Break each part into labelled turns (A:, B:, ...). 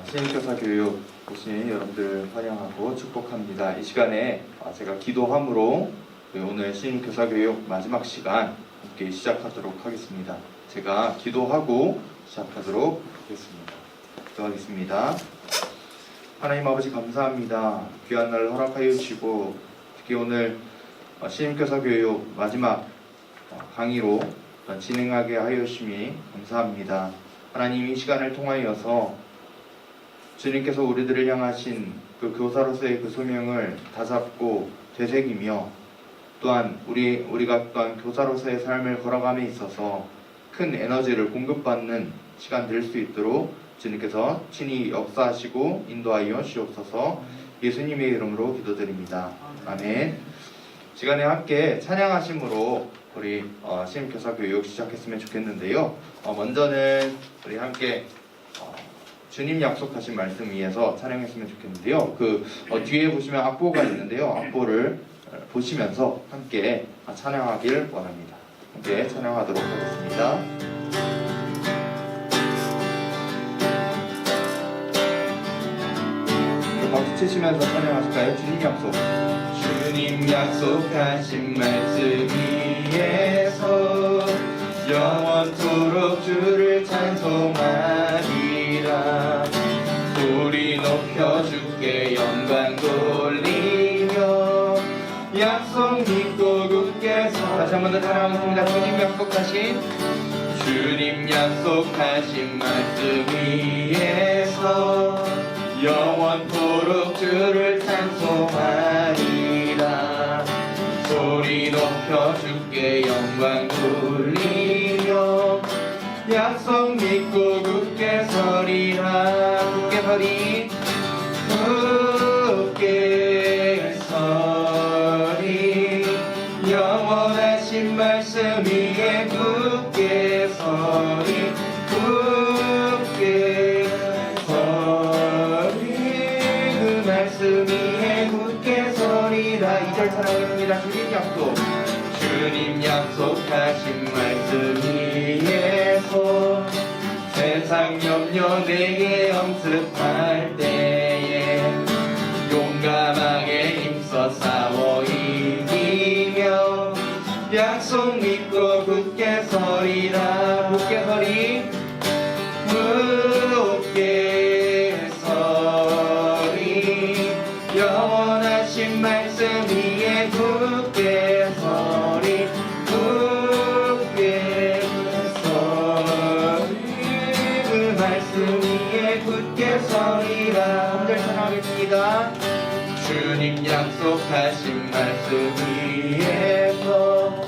A: 신임교사 교육 오신 여러분들 환영하고 축복합니다. 이 시간에 제가 기도함으로 오늘 신임교사 교육 마지막 시간 함께 시작하도록 하겠습니다. 제가 기도하고 시작하도록 하겠습니다. 기도하겠습니다. 하나님 아버지 감사합니다. 귀한 날 허락하여 주시고 특히 오늘 신임교사 교육 마지막 강의로 진행하게 하여 주심이 감사합니다. 하나님 이 시간을 통하여서 주님께서 우리들을 향하신 그 교사로서의 그 소명을 다잡고 되새기며 또한 우리가 또한 교사로서의 삶을 걸어감에 있어서 큰 에너지를 공급받는 시간 될 수 있도록 주님께서 친히 역사하시고 인도하여 주옵소서. 예수님의 이름으로 기도드립니다. 아멘. 시간에 함께 찬양하심으로 우리 신임교사 교육 시작했으면 좋겠는데요. 먼저는 우리 함께 주님 약속하신 말씀 위에서 찬양했으면 좋겠는데요. 뒤에 보시면 악보가 있는데요. 악보를 보시면서 함께 찬양하길 원합니다. 함께 찬양하도록 하겠습니다. 박수 치시면서 찬양하실까요? 주님 약속. 주님 약속하신 말씀 위에서 영원토록 주를 찬송하리라. 소리 높여 주께 영광 돌리며 약속 믿고 굳게 서. 다시 한 번 더 찬양하겠습니다. 주님 약속하신 말씀 위에서 영원토록 주를 찬송하리라. 소리 높여 주께 영광 돌리며 약속 믿고 굳게 서리라. 굳게 서리 굳게 서리 영원하신 말씀 위에 굳게 서리 굳게 서리 그 말씀 위에 굳게 서리라. 2절 찬양합니다. 주님 약속. 주님 약속하신 말씀 위에서 세상 염려 내게 엄습할 때에 용감하게 힘써 싸워 이기며 약속 믿고 굳게 서리라. 굳게 서리 굳게 서리 영원하신 말씀 위에 굳게 서리 굳게 서리 그 말씀 위에 굳게 서리라. 3절 찬양하겠습니다. 주님 약속하신 말씀 위에서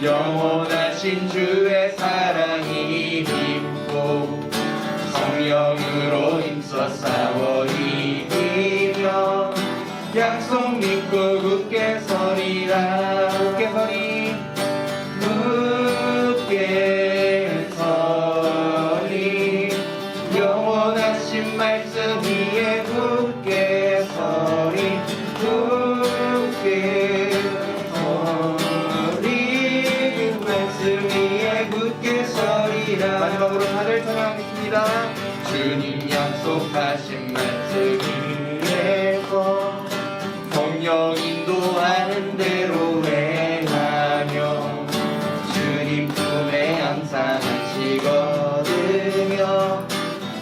A: 영원하신 주의 사랑이 믿고 성령으로 힘써 싸워 이기며 약속 믿고 굳게 서리라. 굳게 서리 굳게 서리 영원하신 말씀 위에 굳게 서리 굳게 서리 그 말씀 위에 굳게 서리라. 마지막으로 다들 찬양하겠습니다. 주님 약속하신 말씀 위에서 성령 인도하는 대로 행하며 주님 품에 항상 안식거든요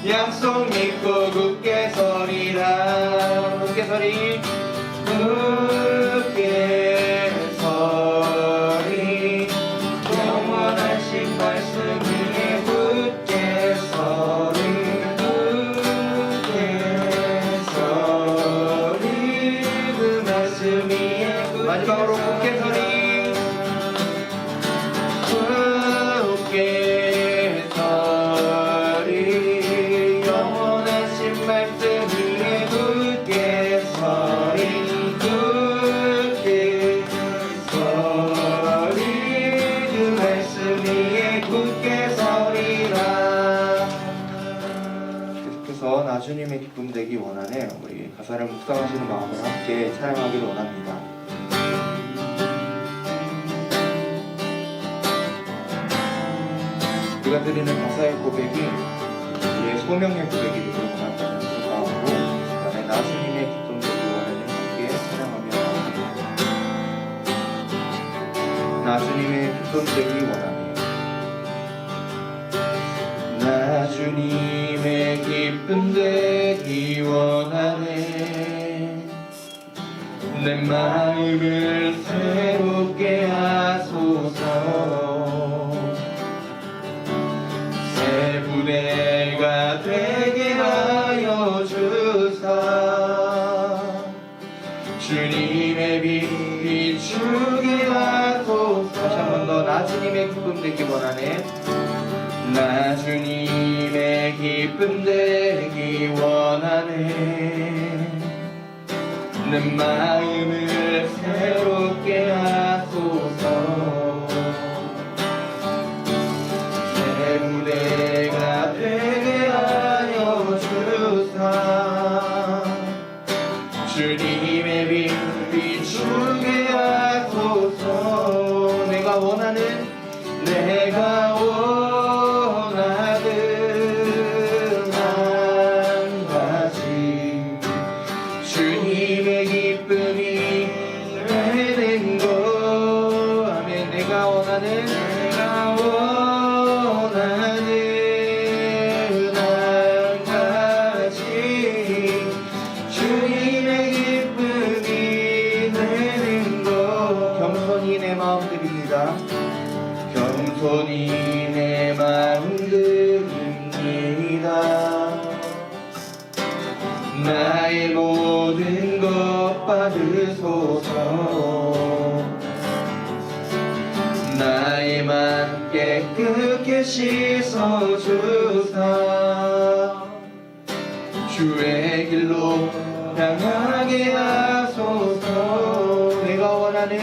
A: 약속 믿고 굳게 서리라. 굳게 서리 굳게 서리 영원하신 말씀 위에 굳게 서리 굳게 서리 그 말씀 위에 마지막으로 굳게 서리 굳게 서리 영원하신 말씀 위에 굳게 서리 굳게 서리 그 말씀 위에 굳게 서리라. 계속해서 나 주님의 기쁨 되기 원하네. 우리 가사를 묵상하시는 마음을 함께 찬양하기를 원합니다. 우리가 드리는 가사의 고백이 우리의 소명의 고백이 되기를 원합니다. 나 주님의 기쁨 되기 원하네. 나 주님의 기쁨 되기 원하네. 내 마음을 새롭게 하소서. 새 부대가 되게 하여 주사. 주님의 빛 비추게 하소서. 다시 한 번 더. 나 주님의 기쁨 되기 원하네. 나 주님의 기쁨 되기 원하네. 내 마음을 새롭게 하소서. 새 무대가 되게 하여 주사. 주님의 빛 비추게 하소서. 내가 원하는 한 가지 주님의 기쁨이 되는 것. 아멘. 내가 원하는 한 가지 주님의 기쁨이 되는 것. 겸손히 내 마음 드립니다. 겸손히 내 마음 드립니다. 나의 모든 것 받으소서. 나의 맘 깨끗게 씻어주사. 주의 길로 향하게 하소서. 내가 원하는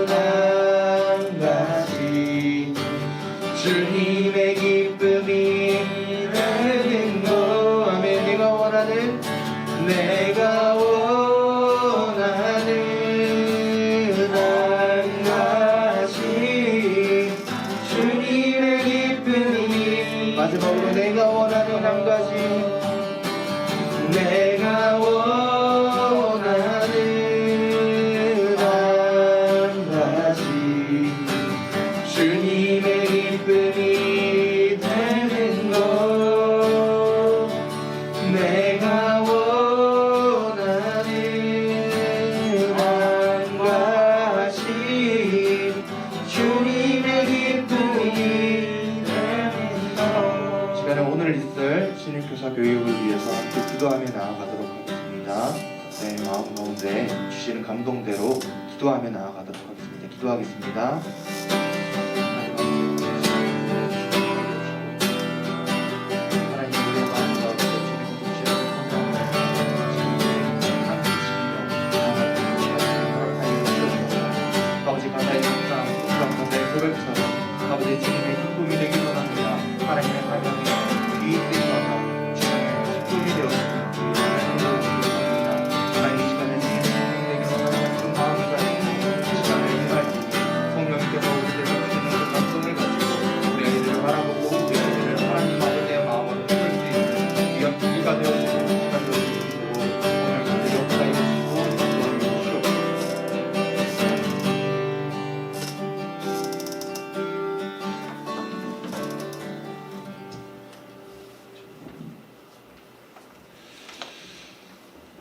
A: 한 가지 주님의 기쁨이 되는 것. 아멘. 내가 원하는 한 가지 주님의 기쁨이. 마지막으로 내가 원하는 한 가지. 내가 원하는 한 가지 주님의 기쁨이 되는 것. 내가 원하는 한 가지 주님의 기쁨이 되는 것. 시간에 오늘 있을 신입교사 교육을 위해서 함께 기도하며 나아가도록 하겠습니다. 내 마음 가운데 주시는 감동대로 기도하며 나아가도록 하겠습니다. 기도하겠습니다. 아버지 감사의 감사, 감사의 고백처럼 아버지 주님의 기쁨이 되기 원합니다. 하나님의 사명이 유익되기 원합니다. 주님의 기쁨이 되었습니다. 하나님 이 시간에 주님의 기쁨이 되기 원하는 그 마음을 가지고 이 시간을 행할 때 성령님께서 우리들에게 주시는 그 감동을 가지고 우리 아이들을 바라보고 우리 아이들을 하나님 아버지의 마음으로 품을 수 있는 귀한 기가 되어주시는 시간 되어주시고 오늘 그들의 역사에 주시고 도와주시옵소서.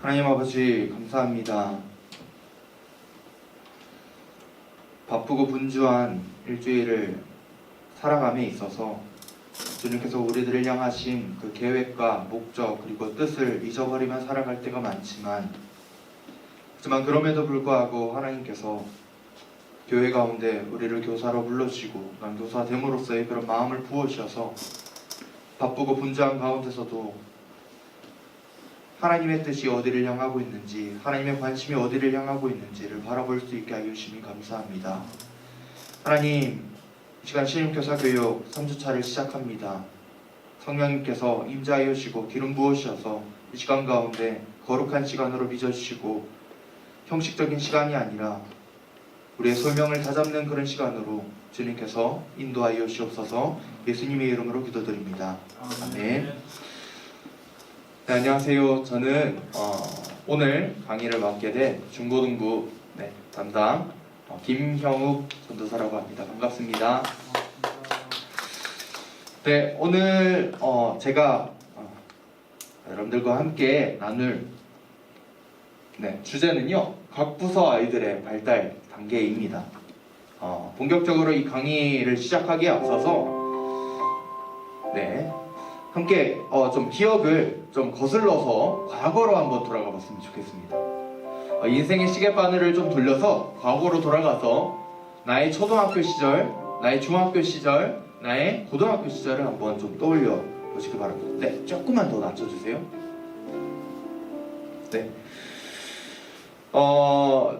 A: 하나님 아버지 감사합니다. 바쁘고 분주한 일주일을 살아감에 있어서 주님께서 우리들을 향하신 그 계획과 목적 그리고 뜻을 잊어버리며 살아갈 때가 많지만, 하지만 그럼에도 불구하고 하나님께서 교회 가운데 우리를 교사로 불러주시고 난 교사 됨으로써의 그런 마음을 부어주셔서 바쁘고 분주한 가운데서도 하나님의 뜻이 어디를 향하고 있는지, 하나님의 관심이 어디를 향하고 있는지를 바라볼 수 있게 하여 주시니 감사합니다. 하나님, 이 시간 신임교사 교육 3주차를 시작합니다. 성령님께서 임재하여 주시고 기름 부으셔서 이 시간 가운데 거룩한 시간으로 빚어주시고 형식적인 시간이 아니라 우리의 소명을 다잡는 그런 시간으로 주님께서 인도하여 주옵소서. 예수님의 이름으로 기도드립니다. 아멘. 네, 안녕하세요. 저는 오늘 강의를 맡게 된 중고등부 담당 김형욱 전도사라고 합니다. 반갑습니다. 네, 오늘 제가 여러분들과 함께 나눌 주제는요, 각 부서 아이들의 발달 단계입니다. 본격적으로 이 강의를 시작하기에 앞서서 함께 좀 기억을 좀 거슬러서 과거로 한번 돌아가 봤으면 좋겠습니다. 인생의 시계바늘을 좀 돌려서 과거로 돌아가서 나의 초등학교 시절, 나의 중학교 시절, 나의 고등학교 시절을 한번 좀 떠올려 보시기 바랍니다. 네, 조금만 더 낮춰주세요. 네.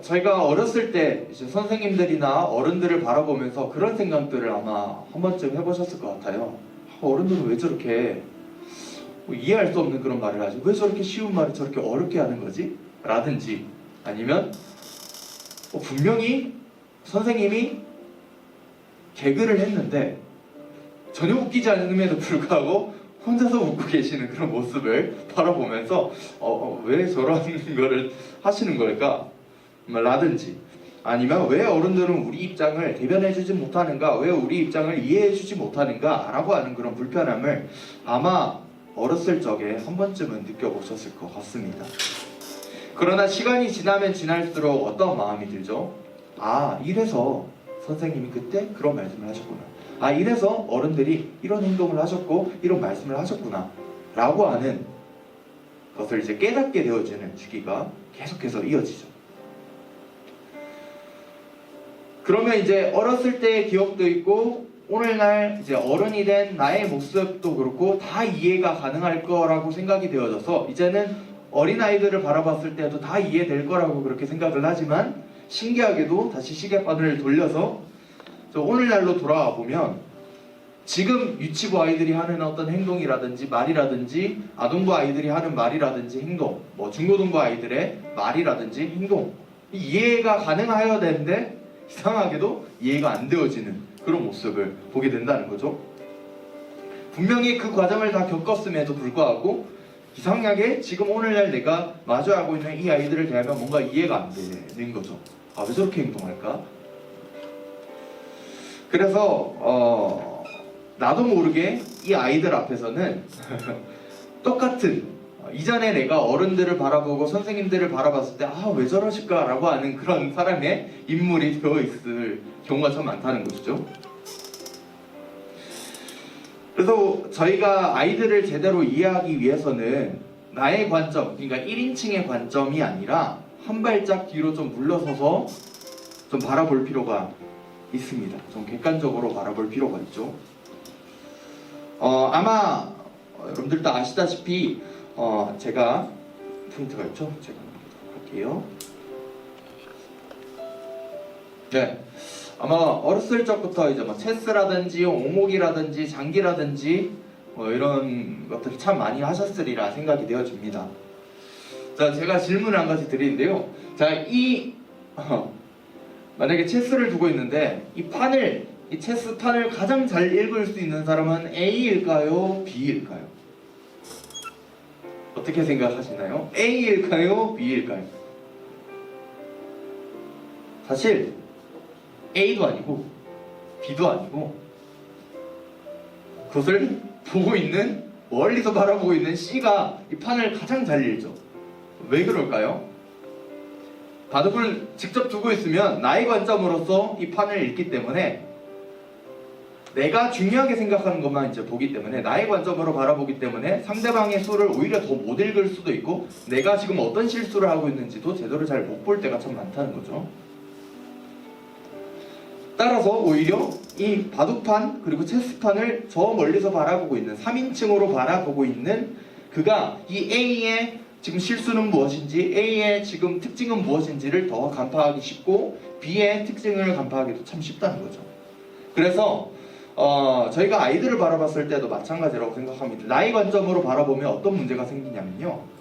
A: 저희가 어렸을 때 이제 선생님들이나 어른들을 바라보면서 그런 생각들을 아마 한 번쯤 해보셨을 것 같아요. 어른들은 왜 저렇게 이해할 수 없는 그런 말을 하지? 왜 저렇게 쉬운 말을 저렇게 어렵게 하는 거지? 라든지 아니면 분명히 선생님이 개그를 했는데 전혀 웃기지 않음에도 불구하고 혼자서 웃고 계시는 그런 모습을 바라보면서 왜 저런 거를 하시는 걸까? 라든지 아니면 왜 어른들은 우리 입장을 대변해주지 못하는가? 왜 우리 입장을 이해해주지 못하는가? 라고 하는 그런 불편함을 아마 어렸을 적에 한 번쯤은 느껴보셨을 것 같습니다. 그러나 시간이 지나면 지날수록 어떤 마음이 들죠? 이래서 선생님이 그때 그런 말씀을 하셨구나. 이래서 어른들이 이런 행동을 하셨고 이런 말씀을 하셨구나 라고 하는 것을 이제 깨닫게 되어지는 시기가 계속해서 이어지죠. 그러면 이제 어렸을 때의 기억도 있고 오늘날 이제 어른이 된 나의 모습도 그렇고 다 이해가 가능할 거라고 생각이 되어져서 이제는 어린아이들을 바라봤을 때도 다 이해될 거라고 그렇게 생각을 하지만 신기하게도 다시 시계바늘을 돌려서 오늘날로 돌아와 보면 지금 유치부 아이들이 하는 어떤 행동이라든지 말이라든지 아동부 아이들이 하는 말이라든지 행동, 중고등부 아이들의 말이라든지 행동 이해가 가능하여야 되는데 이상하게도 이해가 안 되어지는 그런 모습을 보게 된다는 거죠. 분명히 그 과정을 다 겪었음에도 불구하고 이상하게 지금 오늘날 내가 마주하고 있는 이 아이들을 대하면 뭔가 이해가 안 되는 거죠. 왜 저렇게 행동할까? 그래서 나도 모르게 이 아이들 앞에서는 똑같은 이전에 내가 어른들을 바라보고 선생님들을 바라봤을 때 왜 저러실까? 라고 하는 그런 사람의 인물이 되어있을 경우가 참 많다는 것이죠. 그래서 저희가 아이들을 제대로 이해하기 위해서는 나의 관점, 그러니까 1인칭의 관점이 아니라 한 발짝 뒤로 좀 물러서서 좀 바라볼 필요가 있습니다. 좀 객관적으로 바라볼 필요가 있죠. 아마 여러분들도 아시다시피 제가 포인트가 있죠? 제가 할게요. 네, 아마 어렸을 적부터 이제 체스라든지 오목이라든지 장기라든지 이런 것들을 참 많이 하셨으리라 생각이 되어집니다. 자, 제가 질문을 한 가지 드리는데요. 자, 만약에 체스를 두고 있는데 이 체스 판을 가장 잘 읽을 수 있는 사람은 A일까요? B일까요? 어떻게 생각하시나요? A일까요? B일까요? 사실 A도 아니고 B도 아니고 그것을 보고 있는 멀리서 바라보고 있는 C가 이 판을 가장 잘 읽죠. 왜 그럴까요? 바둑을 직접 두고 있으면 나의 관점으로서 이 판을 읽기 때문에 내가 중요하게 생각하는 것만 이제 보기 때문에 나의 관점으로 바라보기 때문에 상대방의 수를 오히려 더 못 읽을 수도 있고 내가 지금 어떤 실수를 하고 있는지도 제대로 잘 못 볼 때가 참 많다는 거죠. 따라서 오히려 이 바둑판 그리고 체스판을 저 멀리서 바라보고 있는 3인칭으로 바라보고 있는 그가 이 A의 지금 실수는 무엇인지 A의 지금 특징은 무엇인지를 더 간파하기 쉽고 B의 특징을 간파하기도 참 쉽다는 거죠. 그래서 저희가 아이들을 바라봤을 때도 마찬가지라고 생각합니다. 나의 관점으로 바라보면 어떤 문제가 생기냐면요.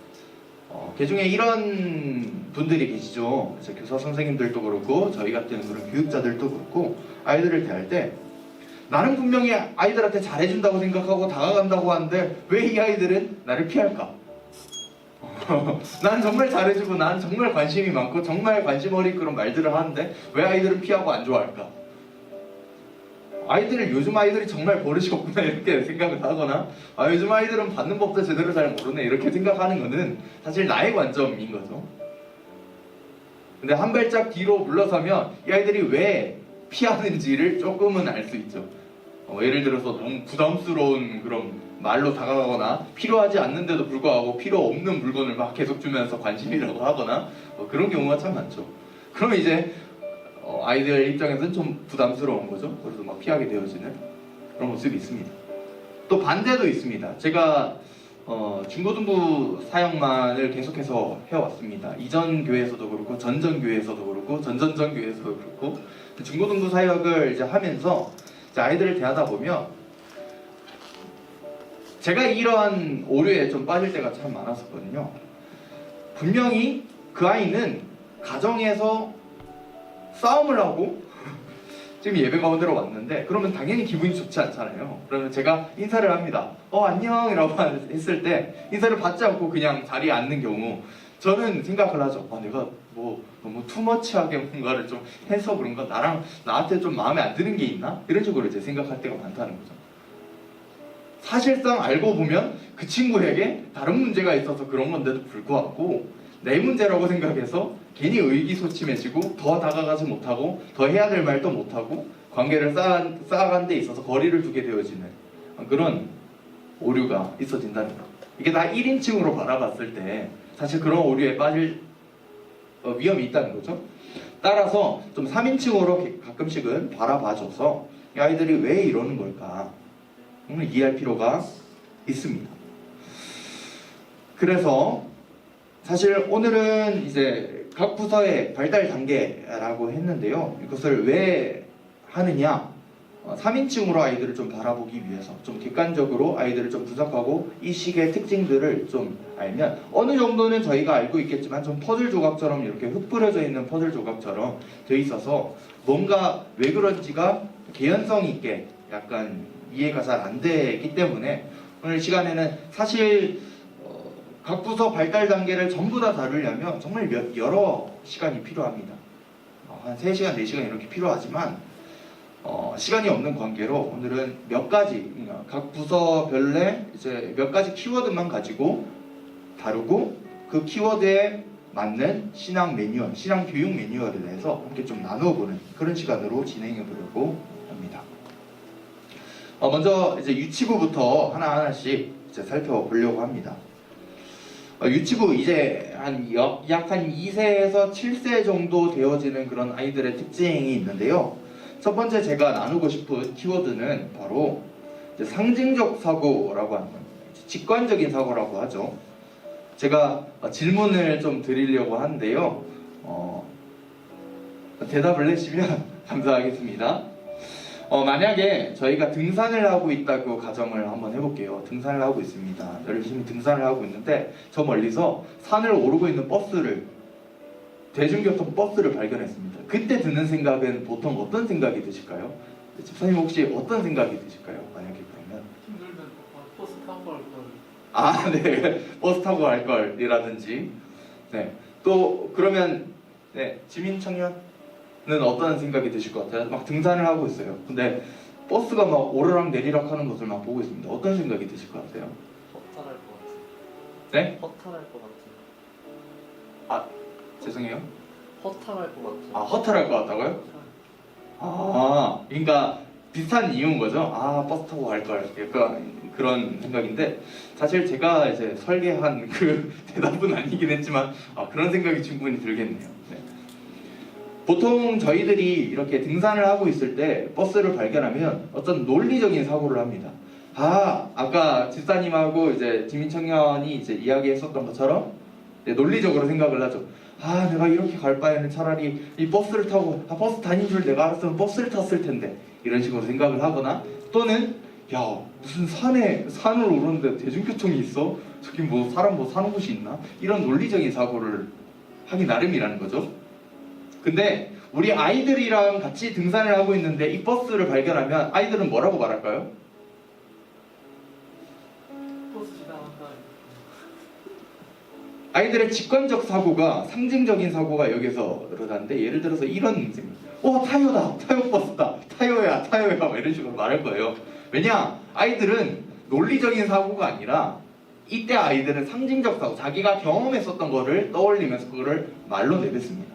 A: 그중에 이런 분들이 계시죠. 교사 선생님들도 그렇고 저희 같은 그런 교육자들도 그렇고 아이들을 대할 때 나는 분명히 아이들한테 잘해준다고 생각하고 다가간다고 하는데 왜 이 아이들은 나를 피할까? 난 정말 잘해주고 난 정말 관심이 많고 정말 관심 어린 그런 말들을 하는데 왜 아이들은 피하고 안 좋아할까? 요즘 아이들이 정말 버릇이 없구나 이렇게 생각을 하거나 요즘 아이들은 받는 법도 제대로 잘 모르네 이렇게 생각하는 거는 사실 나의 관점인 거죠. 근데 한 발짝 뒤로 물러서면 이 아이들이 왜 피하는지를 조금은 알 수 있죠. 예를 들어서 너무 부담스러운 그런 말로 다가가거나 필요하지 않는데도 불구하고 필요 없는 물건을 막 계속 주면서 관심이라고 하거나 그런 경우가 참 많죠. 그러면 이제 아이들 입장에서는 좀 부담스러운 거죠. 그래서 막 피하게 되어지는 그런 모습이 있습니다. 또 반대도 있습니다. 제가 중고등부 사역만을 계속해서 해왔습니다. 이전 교회에서도 그렇고 전전 교회에서도 그렇고 전전전 교회에서도 그렇고 중고등부 사역을 이제 하면서 이제 아이들을 대하다 보면 제가 이러한 오류에 좀 빠질 때가 참 많았었거든요. 분명히 그 아이는 가정에서 싸움을 하고 지금 예배 가운데로 왔는데 그러면 당연히 기분이 좋지 않잖아요. 그러면 제가 인사를 합니다. 안녕! 라고 했을 때 인사를 받지 않고 그냥 자리에 앉는 경우 저는 생각을 하죠. 내가 뭐 너무 투머치하게 뭔가를 좀 해서 그런가? 나한테 좀 마음에 안 드는 게 있나? 이런 식으로 이제 생각할 때가 많다는 거죠. 사실상 알고 보면 그 친구에게 다른 문제가 있어서 그런 건데도 불구하고 내 문제라고 생각해서 괜히 의기소침해지고 더 다가가지 못하고 더 해야 될 말도 못하고 관계를 쌓아가는 데 있어서 거리를 두게 되어지는 그런 오류가 있어진다는 것. 이게 다 1인칭으로 바라봤을 때 사실 그런 오류에 빠질 위험이 있다는 거죠. 따라서 좀 3인칭으로 가끔씩은 바라봐줘서 이 아이들이 왜 이러는 걸까 이해할 필요가 있습니다. 그래서 사실 오늘은 이제 각 부서의 발달 단계라고 했는데요. 이것을 왜 하느냐? 3인칭으로 아이들을 좀 바라보기 위해서 좀 객관적으로 아이들을 좀 분석하고 이 시기의 특징들을 좀 알면 어느 정도는 저희가 알고 있겠지만 좀 퍼즐 조각처럼 이렇게 흩뿌려져 있는 퍼즐 조각처럼 돼 있어서 뭔가 왜 그런지가 개연성 있게 약간 이해가 잘 안 되기 때문에 오늘 시간에는 사실 각 부서 발달 단계를 전부 다 다루려면 정말 여러 시간이 필요합니다. 한 3시간, 4시간 이렇게 필요하지만 시간이 없는 관계로 오늘은 몇 가지 각 부서별의 이제 몇 가지 키워드만 가지고 다루고 그 키워드에 맞는 신앙 매뉴얼, 신앙 교육 매뉴얼에 대해서 함께 좀 나누어보는 그런 시간으로 진행해 보려고 합니다. 먼저 이제 유치부부터 하나하나씩 이제 살펴보려고 합니다. 유치부 이제 약 한 2세에서 7세 정도 되어지는 그런 아이들의 특징이 있는데요. 첫 번째 제가 나누고 싶은 키워드는 바로 이제 상징적 사고라고 하는 겁니다. 직관적인 사고라고 하죠. 제가 질문을 좀 드리려고 하는데요. 대답을 해주시면 감사하겠습니다. 만약에 저희가 등산을 하고 있다고 가정을 한번 해볼게요. 등산을 하고 있습니다. 열심히 등산을 하고 있는데 저 멀리서 산을 오르고 있는 대중교통 버스를 발견했습니다. 그때 드는 생각은 보통 어떤 생각이 드실까요? 집사님 혹시 어떤 생각이 드실까요? 만약에 그러면
B: 힘들면 버스 타고 갈 걸.
A: 네. 버스 타고 갈 걸이라든지 네. 또 그러면 네. 지민 청년 는 어떤 생각이 드실 것 같아요? 막 등산을 하고 있어요. 근데 버스가 막 오르락 내리락 하는 것을 막 보고 있습니다. 어떤 생각이 드실 것 같아요?
B: 허탈할 것 같아.
A: 네?
B: 허탈할 것 같아.
A: 죄송해요?
B: 허탈할 것 같아.
A: 허탈할 것 같다고요? 그러니까 비슷한 이유인 거죠? 버스 타고 갈 걸. 약간 그런 생각인데 사실 제가 이제 설계한 그 대답은 아니긴 했지만 그런 생각이 충분히 들겠네요. 네. 보통 저희들이 이렇게 등산을 하고 있을 때 버스를 발견하면 어떤 논리적인 사고를 합니다. 아까 집사님하고 이제 지민청년이 이제 이야기했었던 것처럼 논리적으로 생각을 하죠. 내가 이렇게 갈 바에는 차라리 이 버스를 타고 버스 다닌 줄 내가 알았으면 버스를 탔을 텐데 이런 식으로 생각을 하거나 또는 무슨 산을 오르는데 대중교통이 있어? 저기 뭐 사람 사는 곳이 있나? 이런 논리적인 사고를 하기 나름이라는 거죠. 근데 우리 아이들이랑 같이 등산을 하고 있는데 이 버스를 발견하면 아이들은 뭐라고 말할까요?
B: 버스 지나간다.
C: 아이들의 직관적 사고가 상징적인 사고가 여기서 늘어나는데 예를 들어서 이런 문제입니다. 타요다, 타요 버스다, 타요야, 타요야 막 이런 식으로 말할 거예요. 왜냐? 아이들은 논리적인 사고가 아니라 이때 아이들은 상징적 사고, 자기가 경험했었던 거를 떠올리면서 그거를 말로 내뱉습니다.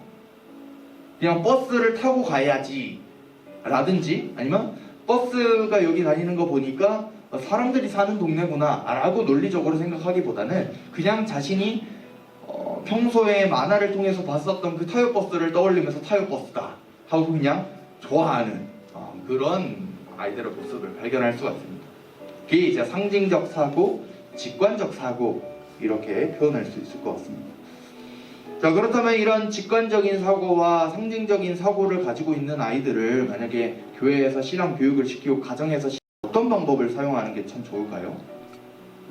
C: 그냥 버스를 타고 가야지 라든지 아니면 버스가 여기 다니는 거 보니까 사람들이 사는 동네구나 라고 논리적으로 생각하기보다는 그냥 자신이 평소에 만화를 통해서 봤었던 그 타요 버스를 떠올리면서 타요 버스다 하고 그냥 좋아하는 그런 아이들의 모습을 발견할 수가 있습니다. 그게 이제 상징적 사고, 직관적 사고 이렇게 표현할 수 있을 것 같습니다. 자, 그렇다면 이런 직관적인 사고와 상징적인 사고를 가지고 있는 아이들을 만약에 교회에서 신앙 교육을 시키고 가정에서 어떤 방법을 사용하는 게 참 좋을까요?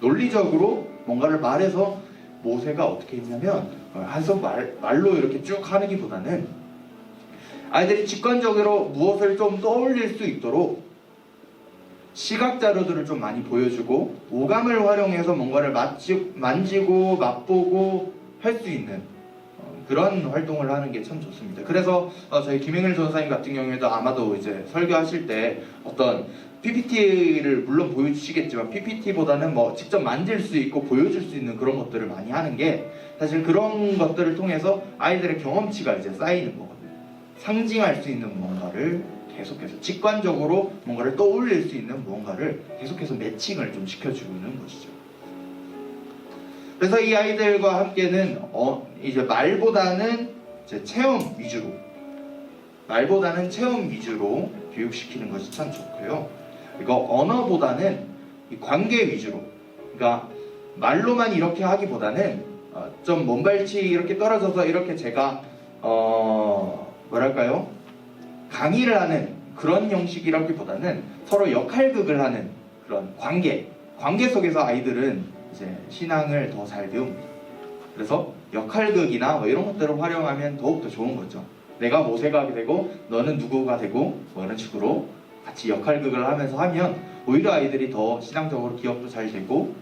C: 논리적으로 뭔가를 말해서 모세가 어떻게 했냐면 해서 말로 이렇게 쭉 하기보다는 아이들이 직관적으로 무엇을 좀 떠올릴 수 있도록 시각 자료들을 좀 많이 보여주고 오감을 활용해서 뭔가를 만지고 맛보고 할 수 있는 그런 활동을 하는 게 참 좋습니다. 그래서 저희 김행일 전사님 같은 경우에도 아마도 이제 설교하실 때 어떤 PPT를 물론 보여주시겠지만 PPT보다는 뭐 직접 만질 수 있고 보여줄 수 있는 그런 것들을 많이 하는 게 사실 그런 것들을 통해서 아이들의 경험치가 이제 쌓이는 거거든요. 상징할 수 있는 무언가를 계속해서 직관적으로 뭔가를 떠올릴 수 있는 무언가를 계속해서 매칭을 좀 시켜주는 것이죠. 그래서 이 아이들과 함께는 이제 말보다는 이제 체험 위주로 교육시키는 것이 참 좋고요. 그리고 언어보다는 이 관계 위주로, 그러니까 말로만 이렇게 하기보다는 좀 먼발치 이렇게 떨어져서 이렇게 제가 뭐랄까요? 강의를 하는 그런 형식이라기보다는 서로 역할극을 하는 그런 관계 속에서 아이들은 이제 신앙을 더 잘 배웁니다. 그래서 역할극이나 뭐 이런 것들을 활용하면 더욱더 좋은 거죠. 내가 모세가 되고 너는 누구가 되고 뭐 이런 식으로 같이 역할극을 하면서 하면 오히려 아이들이 더 신앙적으로 기억도 잘 되고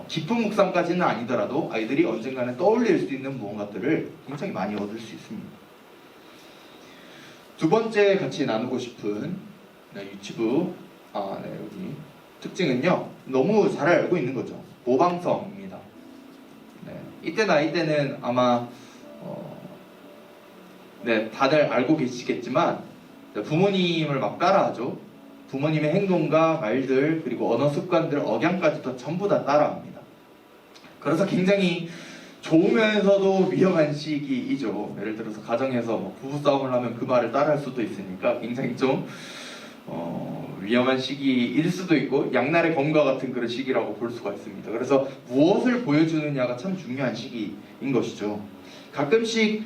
C: 깊은 묵상까지는 아니더라도 아이들이 언젠가는 떠올릴 수 있는 무언가들을 굉장히 많이 얻을 수 있습니다. 두 번째 같이 나누고 싶은 유치부 여기 특징은요, 너무 잘 알고 있는 거죠. 모방성입니다. 이때 나이 때는 아마 다들 알고 계시겠지만 부모님을 막 따라하죠. 부모님의 행동과 말들 그리고 언어 습관들, 억양까지도 전부 다 따라합니다. 그래서 굉장히 좋으면서도 위험한 시기이죠. 예를 들어서 가정에서 부부싸움을 하면 그 말을 따라할 수도 있으니까 굉장히 좀 위험한 시기일 수도 있고 양날의 검과 같은 그런 시기라고 볼 수가 있습니다. 그래서 무엇을 보여주느냐가 참 중요한 시기인 것이죠. 가끔씩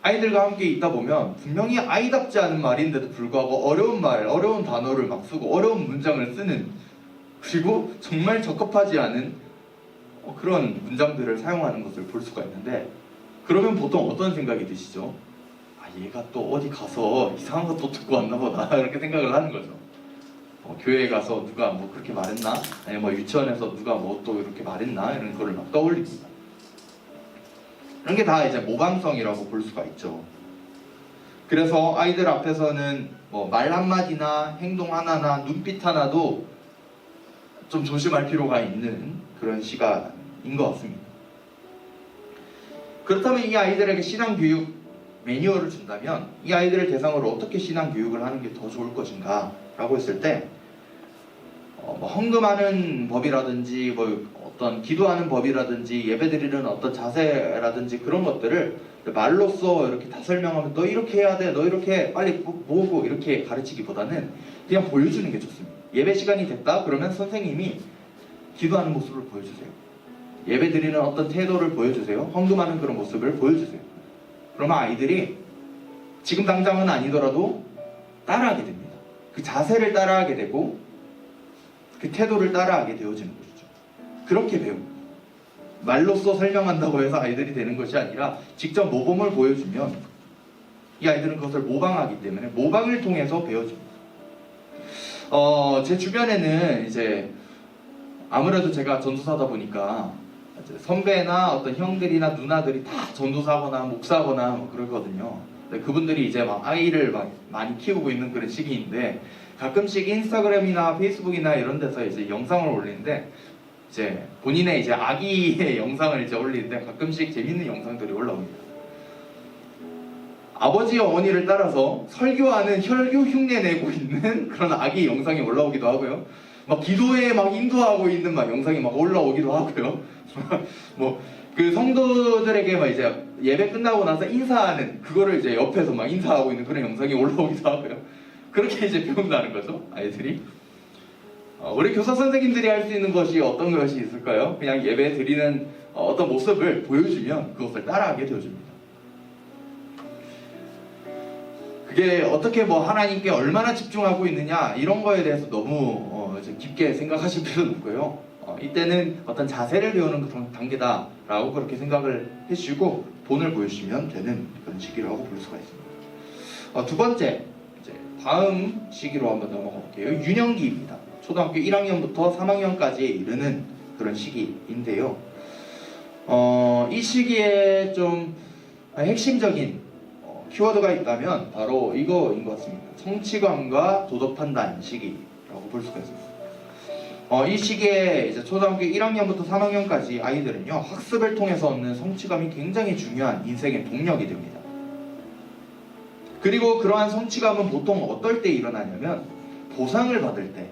C: 아이들과 함께 있다 보면 분명히 아이답지 않은 말인데도 불구하고 어려운 말, 어려운 단어를 막 쓰고 어려운 문장을 쓰는, 그리고 정말 적합하지 않은 그런 문장들을 사용하는 것을 볼 수가 있는데, 그러면 보통 어떤 생각이 드시죠? 얘가 또 어디 가서 이상한 것도 듣고 왔나 보다 이렇게 생각을 하는 거죠. 교회에 가서 누가 뭐 그렇게 말했나? 아니면 뭐 유치원에서 누가 뭐 또 이렇게 말했나? 이런 거를 막 떠올립니다. 이런 게 다 이제 모방성이라고 볼 수가 있죠. 그래서 아이들 앞에서는 뭐 말 한마디나 행동 하나나 눈빛 하나도 좀 조심할 필요가 있는 그런 시간인 것 같습니다. 그렇다면 이 아이들에게 신앙교육 매뉴얼을 준다면 이 아이들을 대상으로 어떻게 신앙교육을 하는 게 더 좋을 것인가 라고 했을 때 뭐 헌금하는 법이라든지 뭐 어떤 기도하는 법이라든지 예배드리는 어떤 자세라든지 그런 것들을 말로써 이렇게 다 설명하면 너 이렇게 해야 돼, 너 이렇게 빨리 모으고 이렇게 가르치기보다는 그냥 보여주는 게 좋습니다. 예배 시간이 됐다 그러면 선생님이 기도하는 모습을 보여주세요. 예배드리는 어떤 태도를 보여주세요. 헌금하는 그런 모습을 보여주세요. 그러면 아이들이 지금 당장은 아니더라도 따라하게 됩니다. 그 자세를 따라하게 되고 그 태도를 따라하게 되어지는 것이죠. 그렇게 배웁니다. 말로써 설명한다고 해서 아이들이 되는 것이 아니라 직접 모범을 보여주면 이 아이들은 그것을 모방하기 때문에 모방을 통해서 배워줍니다. 제 주변에는 이제 아무래도 제가 전도사다 보니까 이제 선배나 어떤 형들이나 누나들이 다 전도사거나 목사거나 뭐 그러거든요. 근데 그분들이 이제 막 아이를 막 많이 키우고 있는 그런 시기인데 가끔씩 인스타그램이나 페이스북이나 이런 데서 이제 영상을 올리는데 이제 본인의 이제 아기의 영상을 이제 올리는데 가끔씩 재밌는 영상들이 올라옵니다. 아버지 어머니를 따라서 설교하는 혈교 흉내 내고 있는 그런 아기 영상이 올라오기도 하고요. 막 기도에 막 인도하고 있는 막 영상이 막 올라오기도 하고요. 뭐 그 성도들에게 막 이제 예배 끝나고 나서 인사하는 그거를 이제 옆에서 막 인사하고 있는 그런 영상이 올라오기도 하고요. 그렇게 이제 배운다는 거죠, 아이들이. 우리 교사 선생님들이 할 수 있는 것이 어떤 것이 있을까요? 그냥 예배 드리는 어떤 모습을 보여주면 그것을 따라하게 되어줍니다. 그게 어떻게 뭐 하나님께 얼마나 집중하고 있느냐 이런 거에 대해서 너무 이제 깊게 생각하실 필요는 없고요. 이때는 어떤 자세를 배우는 그런 단계다라고 그렇게 생각을 해주시고 본을 보여주시면 되는 그런 시기라고 볼 수가 있습니다. 두 번째, 이제 다음 시기로 한번 넘어가 볼게요. 유년기입니다. 초등학교 1학년부터 3학년까지에 이르는 그런 시기인데요. 이 시기에 좀 핵심적인 키워드가 있다면 바로 이거인 것 같습니다. 성취감과 도덕 판단 시기라고 볼 수가 있습니다. 이 시기에 이제 초등학교 1학년부터 3학년까지 아이들은요 학습을 통해서 얻는 성취감이 굉장히 중요한 인생의 동력이 됩니다. 그리고 그러한 성취감은 보통 어떨 때 일어나냐면 보상을 받을 때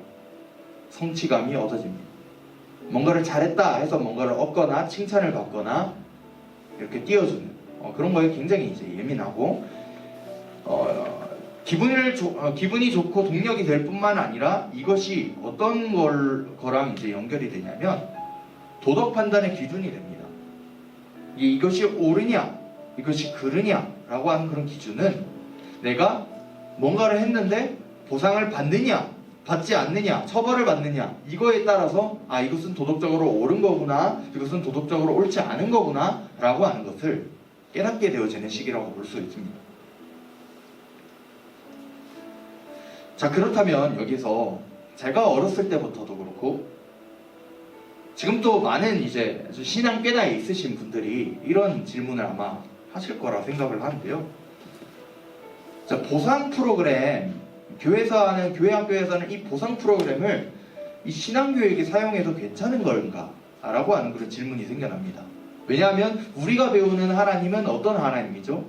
C: 성취감이 얻어집니다. 뭔가를 잘했다 해서 뭔가를 얻거나 칭찬을 받거나 이렇게 띄워주는 그런 거에 굉장히 이제 예민하고 기분이 좋고 동력이 될 뿐만 아니라 이것이 어떤 거랑 이제 연결이 되냐면 도덕 판단의 기준이 됩니다. 이것이 옳으냐 이것이 그르냐라고 하는 그런 기준은 내가 뭔가를 했는데 보상을 받느냐 받지 않느냐 처벌을 받느냐 이거에 따라서 이것은 도덕적으로 옳은 거구나 이것은 도덕적으로 옳지 않은 거구나 라고 하는 것을 깨닫게 되어지는 시기라고 볼 수 있습니다. 자, 그렇다면 여기서 제가 어렸을 때부터도 그렇고 지금도 많은 이제 신앙 꾀나에 있으신 분들이 이런 질문을 아마 하실 거라 생각을 하는데요. 자, 보상 프로그램 교회에서 하는 교회 학교에서는 이 보상 프로그램을 이 신앙교육에 사용해도 괜찮은 건가? 라고 하는 그런 질문이 생겨납니다. 왜냐하면 우리가 배우는 하나님은 어떤 하나님이죠?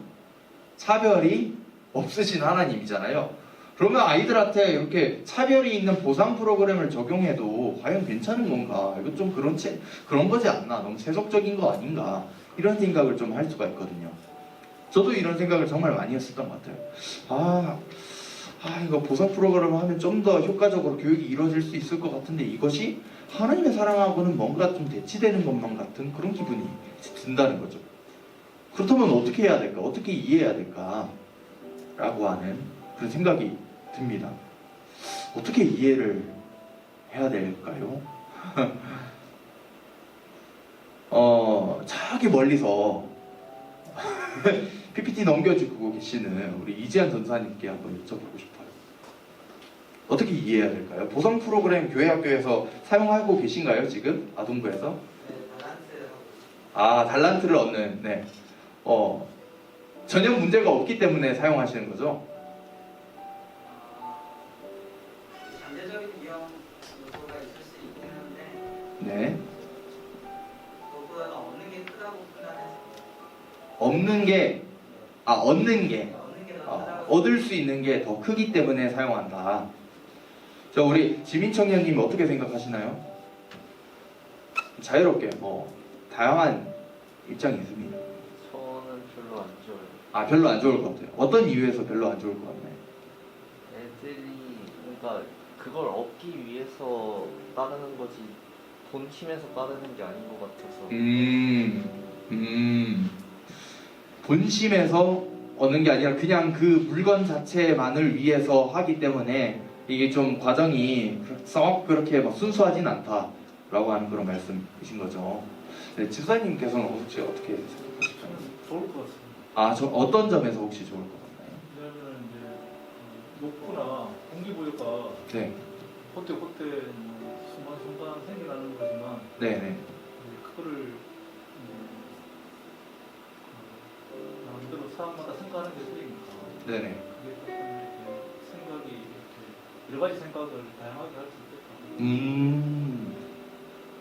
C: 차별이 없으신 하나님이잖아요. 그러면 아이들한테 이렇게 차별이 있는 보상 프로그램을 적용해도 과연 괜찮은 건가? 이거 좀 그런 거지 않나? 너무 세속적인 거 아닌가? 이런 생각을 좀 할 수가 있거든요. 저도 이런 생각을 정말 많이 했었던 것 같아요. 이거 보상 프로그램을 하면 좀 더 효과적으로 교육이 이루어질 수 있을 것 같은데 이것이 하나님의 사랑하고는 뭔가 좀 대치되는 것만 같은 그런 기분이 든다는 거죠. 그렇다면 어떻게 해야 될까? 어떻게 이해해야 될까? 라고 하는 그런 생각이 듭니다. 어떻게 이해를 해야 될까요? 저기 멀리서 PPT 넘겨주고 계시는 우리 이지한 전사님께 한번 여쭤보고 싶어요. 어떻게 이해해야 될까요? 보상 프로그램 교회 학교에서 사용하고 계신가요? 지금 아동부에서?
D: 네,
C: 달란트를 얻는 네. 전혀 문제가 없기 때문에 사용하시는 거죠?
D: 잠재적인 위험 요소가 있을 수 있긴 한데
C: 네.
D: 그거보다는 없는 게 크다고 판단해서
C: 얻는 게
D: 얻는 게 더 크다고
C: 얻을 수 있는 게 더 크기 때문에 사용한다. 자, 우리 지민 청년님 어떻게 생각하시나요? 자유롭게 다양한 입장이 있습니다.
B: 저는 별로 안 좋아요.
C: 별로 안 좋을 것 같아요. 어떤 이유에서 별로 안 좋을 것 같나요?
B: 애들이 그러니까 그걸 얻기 위해서 따르는 거지 본심에서 따르는 게 아닌 것 같아서.
C: 본심에서 얻는 게 아니라 그냥 그 물건 자체만을 위해서 하기 때문에 이게 좀 과정이 썩 그렇게 막 순수하진 않다라고 하는 그런 말씀이신 거죠. 네, 집사님께서는 혹시 어떻게 생각하실까요?
E: 좋을 것 같습니다.
C: 저 어떤 점에서 혹시 좋을 것 같나요?
E: 왜냐하면 이제 녹부나 공기부여가
C: 네,
E: 호텔 순간순간 생겨나는 거지만
C: 네네.
E: 이제 그거를 나름대로 사람마다 생각하는 게 틀리니까
C: 네네.
E: 그게 조금 이렇게 생각이 이렇게 여러 가지 생각을 다양하게 할 수 있겠다.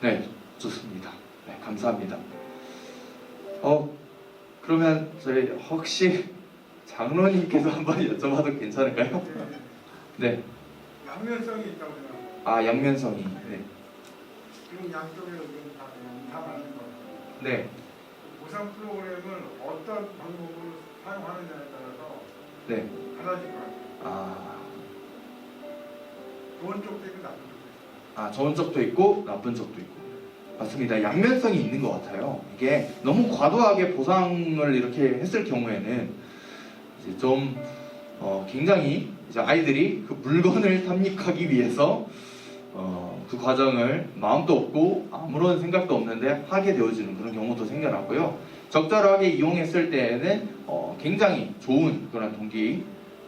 C: 네, 좋습니다. 네, 감사합니다. 그러면 저희 혹시 장로님께서 한번 여쭤봐도 괜찮을까요? 네.
F: 양면성이 있다고 생각합니다.
C: 아, 양면성이. 네.
F: 지금 양쪽에서 지금 다 맞는 것 같아요.
C: 네.
F: 보상 프로그램은 어떤 방법을 사용하느냐에 따라서
C: 네.
F: 달라질 것 같아요.
C: 아,
F: 좋은 쪽도 있고 나쁜 쪽도 있어요.
C: 아, 좋은 쪽도 있고 나쁜 쪽도 있고. 맞습니다. 양면성이 있는 것 같아요. 이게 너무 과도하게 보상을 이렇게 했을 경우에는 이제 좀 굉장히 이제 아이들이 그 물건을 탐닉하기 위해서 그 과정을 마음도 없고 아무런 생각도 없는데 하게 되어지는 그런 경우도 생겨나고요. 적절하게 이용했을 때에는 굉장히 좋은 그런 동기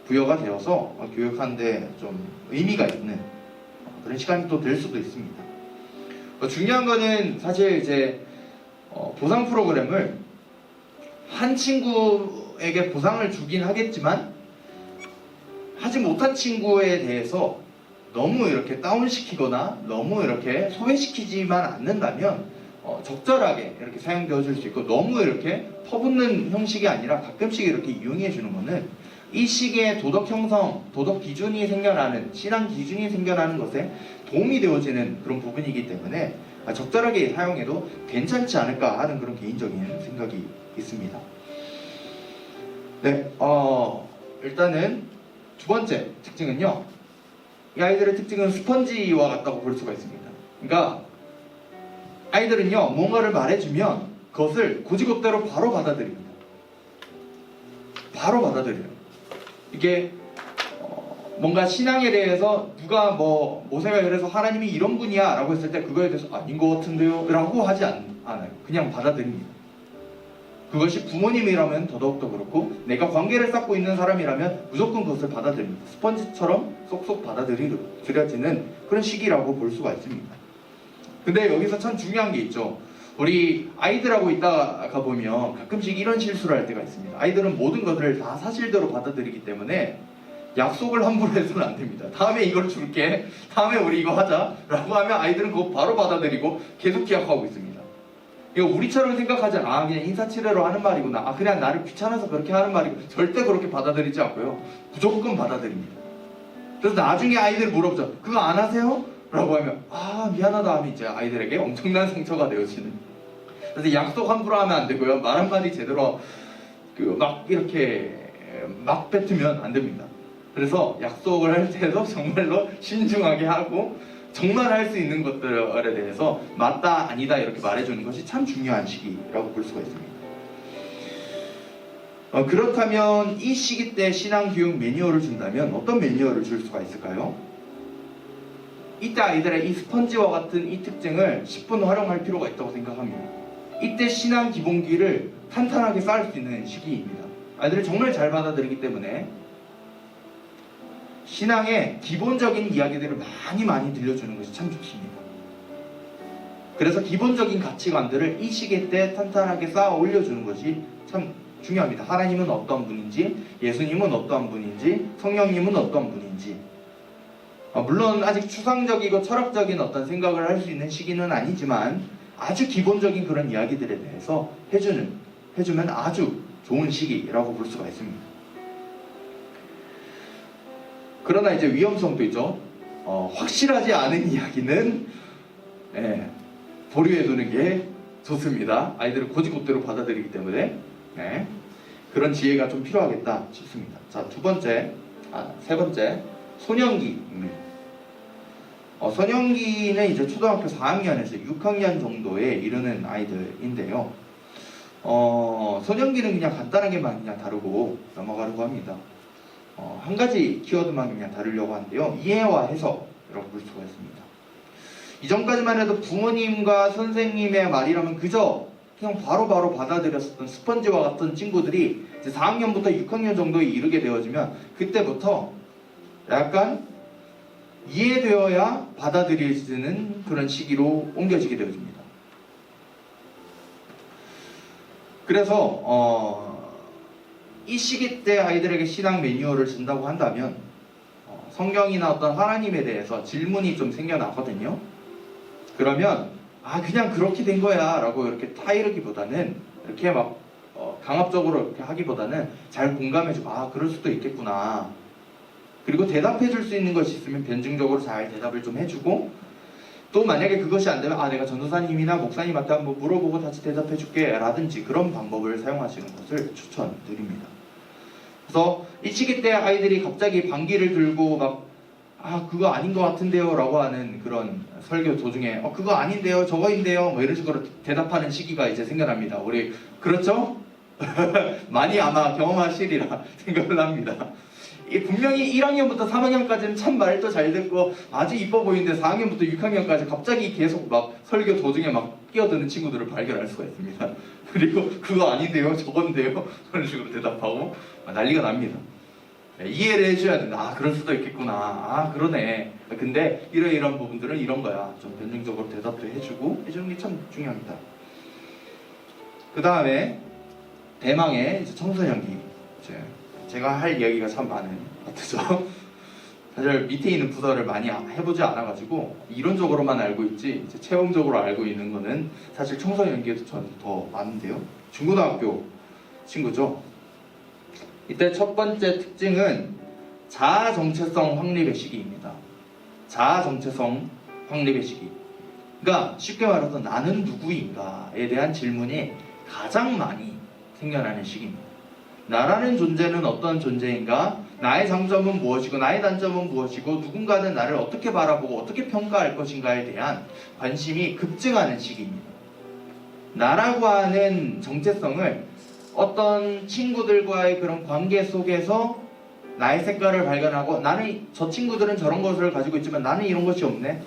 C: 부여가 되어서 교육하는데 좀 의미가 있는 그런 시간이 또 될 수도 있습니다. 중요한 거는 사실 이제 보상 프로그램을 한 친구에게 보상을 주긴 하겠지만 하지 못한 친구에 대해서 너무 이렇게 다운시키거나 너무 이렇게 소외시키지만 않는다면 적절하게 이렇게 사용되어질 수 있고 너무 이렇게 퍼붓는 형식이 아니라 가끔씩 이렇게 이용해 주는 거는 이 시기에 도덕 형성, 도덕 기준이 생겨나는 신앙 기준이 생겨나는 것에 도움이 되어지는 그런 부분이기 때문에 적절하게 사용해도 괜찮지 않을까 하는 그런 개인적인 생각이 있습니다. 네, 일단은 두 번째 특징은요. 이 아이들의 특징은 스펀지와 같다고 볼 수가 있습니다. 그러니까 아이들은요 뭔가를 말해주면 그것을 고지고대로 바로 받아들입니다. 바로 받아들여요. 이게 뭔가 신앙에 대해서 누가 모세가 그래서 하나님이 이런 분이야 라고 했을 때 그거에 대해서 아닌 것 같은데요 라고 하지 않아요. 그냥 받아들입니다. 그것이 부모님이라면 더더욱더 그렇고 내가 관계를 쌓고 있는 사람이라면 무조건 그것을 받아들입니다. 스펀지처럼 쏙쏙 받아들여지는 그런 시기라고 볼 수가 있습니다. 근데 여기서 참 중요한 게 있죠. 우리 아이들하고 있다가 보면 가끔씩 이런 실수를 할 때가 있습니다. 아이들은 모든 것을 다 사실대로 받아들이기 때문에 약속을 함부로 해서는 안 됩니다. 다음에 이걸 줄게, 다음에 우리 이거 하자 라고 하면 아이들은 그거 바로 받아들이고 계속 기억하고 있습니다. 이거 우리처럼 생각하지 않아. 그냥 인사치레로 하는 말이구나. 그냥 나를 귀찮아서 그렇게 하는 말이고 절대 그렇게 받아들이지 않고요. 무조건 받아들입니다. 그래서 나중에 아이들이 물어보죠. 그거 안 하세요? 라고 하면 미안하다 하면 이제 아이들에게 엄청난 상처가 되어지는. 그래서 약속 함부로 하면 안 되고요. 말 한마디 제대로 막 이렇게 막 뱉으면 안 됩니다. 그래서 약속을 할 때도 정말로 신중하게 하고 정말 할 수 있는 것들에 대해서 맞다 아니다 이렇게 말해주는 것이 참 중요한 시기라고 볼 수가 있습니다. 그렇다면 이 시기 때 신앙교육 매뉴얼을 준다면 어떤 매뉴얼을 줄 수가 있을까요? 이때 아이들의 이 스펀지와 같은 이 특징을 10분 활용할 필요가 있다고 생각합니다. 이때 신앙 기본기를 탄탄하게 쌓을 수 있는 시기입니다. 아이들이 정말 잘 받아들이기 때문에 신앙의 기본적인 이야기들을 많이 들려주는 것이 참 좋습니다. 그래서 기본적인 가치관들을 이 시기 때 탄탄하게 쌓아 올려주는 것이 참 중요합니다. 하나님은 어떤 분인지, 예수님은 어떤 분인지, 성령님은 어떤 분인지. 물론 아직 추상적이고 철학적인 어떤 생각을 할 수 있는 시기는 아니지만 아주 기본적인 그런 이야기들에 대해서 해주면 아주 좋은 시기라고 볼 수가 있습니다. 그러나 이제 위험성도 있죠. 확실하지 않은 이야기는 보류해두는 게 좋습니다. 아이들은 고지고대로 받아들이기 때문에 그런 지혜가 좀 필요하겠다 싶습니다. 자, 세 번째 소년기입니다. 소년기는 이제 초등학교 4학년에서 6학년 정도에 이르는 아이들인데요. 소년기는 그냥 간단하게만 그냥 다루고 넘어가려고 합니다. 한 가지 키워드만 그냥 다루려고 하는데요. 이해와 해석이라고 볼 수가 있습니다. 이전까지만 해도 부모님과 선생님의 말이라면 그저 그냥 바로바로 받아들였었던 스펀지와 같은 친구들이 이제 4학년부터 6학년 정도에 이르게 되어지면 그때부터 약간 이해되어야 받아들여지는 그런 시기로 옮겨지게 되어집니다. 그래서 이 시기 때 아이들에게 신앙 매뉴얼을 준다고 한다면 성경이나 어떤 하나님에 대해서 질문이 좀 생겨나거든요. 그러면 그냥 그렇게 된 거야 라고 이렇게 타이르기보다는 이렇게 막 강압적으로 이렇게 하기보다는 잘 공감해주고 그럴 수도 있겠구나. 그리고 대답해 줄 수 있는 것이 있으면 변증적으로 잘 대답을 좀 해주고, 또 만약에 그것이 안 되면 내가 전도사님이나 목사님한테 한번 물어보고 다시 대답해 줄게 라든지 그런 방법을 사용하시는 것을 추천드립니다. 그래서 이 시기 때 아이들이 갑자기 방귀를 들고 막 그거 아닌 것 같은데요 라고 하는 그런 설교 도중에 그거 아닌데요 저거인데요 뭐 이런 식으로 대답하는 시기가 이제 생겨납니다. 우리 그렇죠? 많이 아마 경험하시리라 생각을 합니다. 분명히 1학년부터 3학년까지는 참 말도 잘 듣고 아주 이뻐 보이는데 4학년부터 6학년까지 갑자기 계속 막 설교 도중에 막 끼어드는 친구들을 발견할 수가 있습니다. 그리고 그거 아닌데요 저건데요 그런 식으로 대답하고 난리가 납니다. 이해를 해줘야 된다. 그럴 수도 있겠구나. 그러네. 근데 이런 부분들은 이런 거야. 좀 변증적으로 대답도 해주고 해주는 게 참 중요합니다. 그 다음에 대망의 이제 청소년기. 제가 할 이야기가 참 많은 것 같아서 사실 밑에 있는 부서를 많이 해보지 않아가지고 이론적으로만 알고 있지 이제 체험적으로 알고 있는 거는 사실 청소년기에도 저는 더 많은데요. 중고등학교 친구죠. 이때 첫 번째 특징은 자아 정체성 확립의 시기입니다. 자아 정체성 확립의 시기. 그러니까 쉽게 말해서 나는 누구인가에 대한 질문이 가장 많이 생겨나는 시기입니다. 나라는 존재는 어떤 존재인가? 나의 장점은 무엇이고 나의 단점은 무엇이고 누군가는 나를 어떻게 바라보고 어떻게 평가할 것인가에 대한 관심이 급증하는 시기입니다. 나라고 하는 정체성을 어떤 친구들과의 그런 관계 속에서 나의 색깔을 발견하고 나는 저 친구들은 저런 것을 가지고 있지만 나는 이런 것이 없네.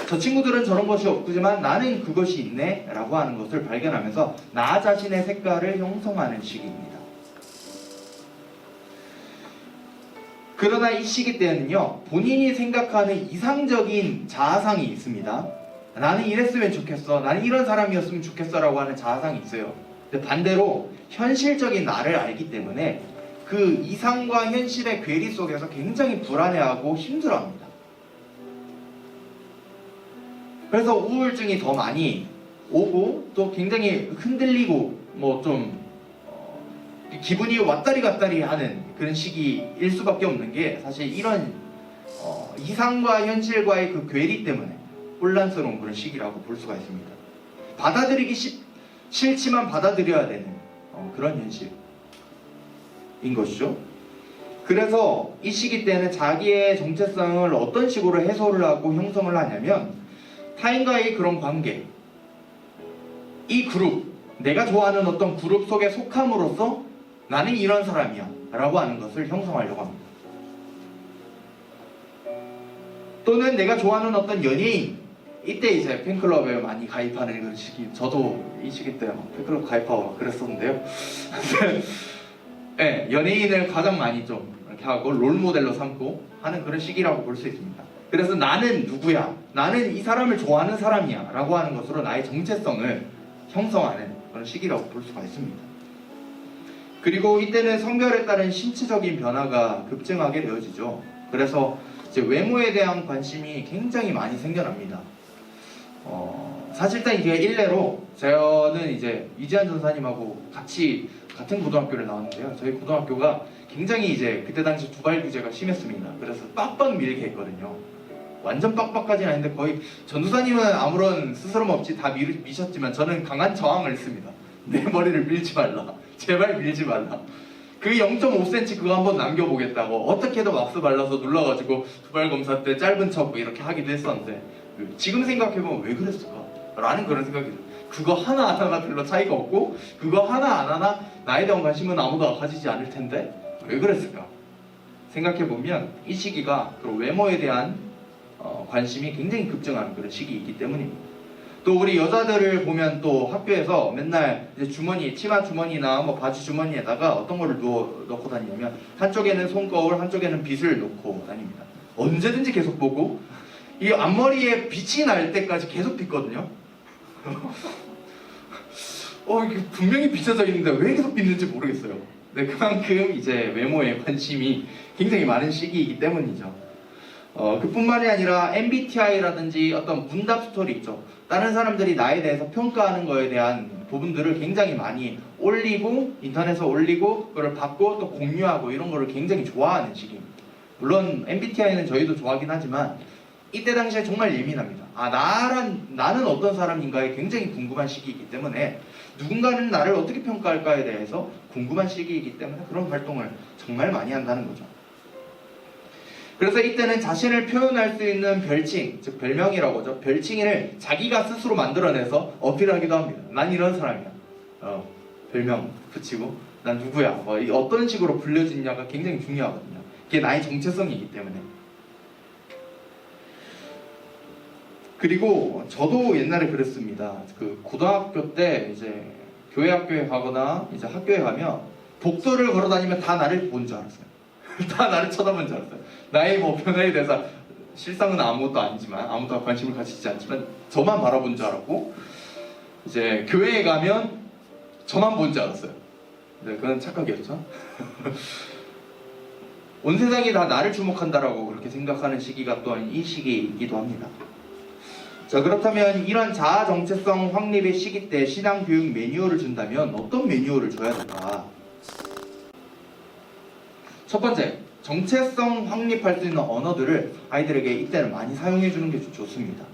C: 저 친구들은 저런 것이 없지만 나는 그것이 있네 라고 하는 것을 발견하면서 나 자신의 색깔을 형성하는 시기입니다. 그러나 이 시기 때는요 본인이 생각하는 이상적인 자아상이 있습니다. 나는 이랬으면 좋겠어, 나는 이런 사람이었으면 좋겠어 라고 하는 자아상이 있어요. 근데 반대로 현실적인 나를 알기 때문에 그 이상과 현실의 괴리 속에서 굉장히 불안해하고 힘들어합니다. 그래서 우울증이 더 많이 오고 또 굉장히 흔들리고 뭐 좀 기분이 왔다리 갔다리 하는 그런 시기일 수밖에 없는 게 사실 이런 이상과 현실과의 그 괴리 때문에 혼란스러운 그런 시기라고 볼 수가 있습니다. 받아들이기 싫지만 받아들여야 되는 그런 현실인 것이죠. 그래서 이 시기 때는 자기의 정체성을 어떤 식으로 해소를 하고 형성을 하냐면 타인과의 그런 관계, 이 그룹, 내가 좋아하는 어떤 그룹 속에 속함으로써 나는 이런 사람이야 라고 하는 것을 형성하려고 합니다. 또는 내가 좋아하는 어떤 연예인, 이때 이제 팬클럽에 많이 가입하는 그런 시기, 저도 이 시기 때 팬클럽 가입하고 그랬었는데요. 네, 연예인을 가장 많이 좀 이렇게 하고 롤모델로 삼고 하는 그런 시기라고 볼 수 있습니다. 그래서 나는 누구야? 나는 이 사람을 좋아하는 사람이야 라고 하는 것으로 나의 정체성을 형성하는 그런 시기라고 볼 수가 있습니다. 그리고 이때는 성별에 따른 신체적인 변화가 급증하게 되어지죠. 그래서 이제 외모에 대한 관심이 굉장히 많이 생겨납니다. 사실상 이게 일례로 저는 이제 이지한 전사님하고 같이 같은 고등학교를 나왔는데요. 저희 고등학교가 굉장히 이제 그때 당시 두발 규제가 심했습니다. 그래서 빡빡 밀게 했거든요. 완전 빡빡까지는 아닌데 거의 전도사님은 아무런 스스럼 없이 다 미셨지만 저는 강한 저항을 했습니다. 내 머리를 밀지 말라. 제발 밀지 말라. 그 0.5cm 그거 한번 남겨보겠다고 어떻게든 왁스 발라서 눌러가지고 두발 검사 때 짧은 척 이렇게 하기도 했었는데 지금 생각해보면 왜 그랬을까? 라는 그런 생각이 들어요. 그거 하나하나가 별로 차이가 없고 그거 하나하나 나에 대한 관심은 아무도 가지지 않을 텐데 왜 그랬을까? 생각해보면 이 시기가 그 외모에 대한 관심이 굉장히 급증하는 그런 시기이기 때문입니다. 또 우리 여자들을 보면 또 학교에서 맨날 이제 주머니, 치마 주머니나 뭐 바지 주머니에다가 어떤 거를 넣고 다니냐면 한쪽에는 손거울, 한쪽에는 빗을 놓고 다닙니다. 언제든지 계속 보고 이 앞머리에 빛이 날 때까지 계속 빗거든요. 이게 분명히 비춰져 있는데 왜 계속 빗는지 모르겠어요. 네, 그만큼 이제 외모에 관심이 굉장히 많은 시기이기 때문이죠. 그뿐만이 아니라 MBTI라든지 어떤 문답 스토리 있죠. 다른 사람들이 나에 대해서 평가하는 거에 대한 부분들을 굉장히 많이 올리고 인터넷에 올리고 그걸 받고 또 공유하고 이런 거를 굉장히 좋아하는 시기입니다. 물론 MBTI는 저희도 좋아하긴 하지만 이때 당시에 정말 예민합니다. 나는 어떤 사람인가에 굉장히 궁금한 시기이기 때문에 누군가는 나를 어떻게 평가할까에 대해서 궁금한 시기이기 때문에 그런 활동을 정말 많이 한다는 거죠. 그래서 이때는 자신을 표현할 수 있는 별칭, 즉 별명이라고 하죠. 별칭을 자기가 스스로 만들어내서 어필하기도 합니다. 난 이런 사람이야. 별명 붙이고 난 누구야. 어떤 식으로 불려지냐가 굉장히 중요하거든요. 그게 나의 정체성이기 때문에. 그리고 저도 옛날에 그랬습니다. 그 고등학교 때 이제 교회 학교에 가거나 이제 학교에 가면 복도를 걸어 다니면 다 나를 본 줄 알았어요. 다 나를 쳐다본 줄 알았어요. 나의 뭐 변화에 대해서 실상은 아무것도 아니지만 아무도 관심을 가지지 않지만 저만 바라본 줄 알았고 이제 교회에 가면 저만 본 줄 알았어요. 네, 그건 착각이었죠. 온 세상이 다 나를 주목한다라고 그렇게 생각하는 시기가 또한 이 시기이기도 합니다. 자, 그렇다면 이런 자아 정체성 확립의 시기 때 신앙 교육 매뉴얼을 준다면 어떤 매뉴얼을 줘야 될까? 첫 번째, 정체성 확립할 수 있는 언어들을 아이들에게 이때는 많이 사용해 주는 게 좋습니다.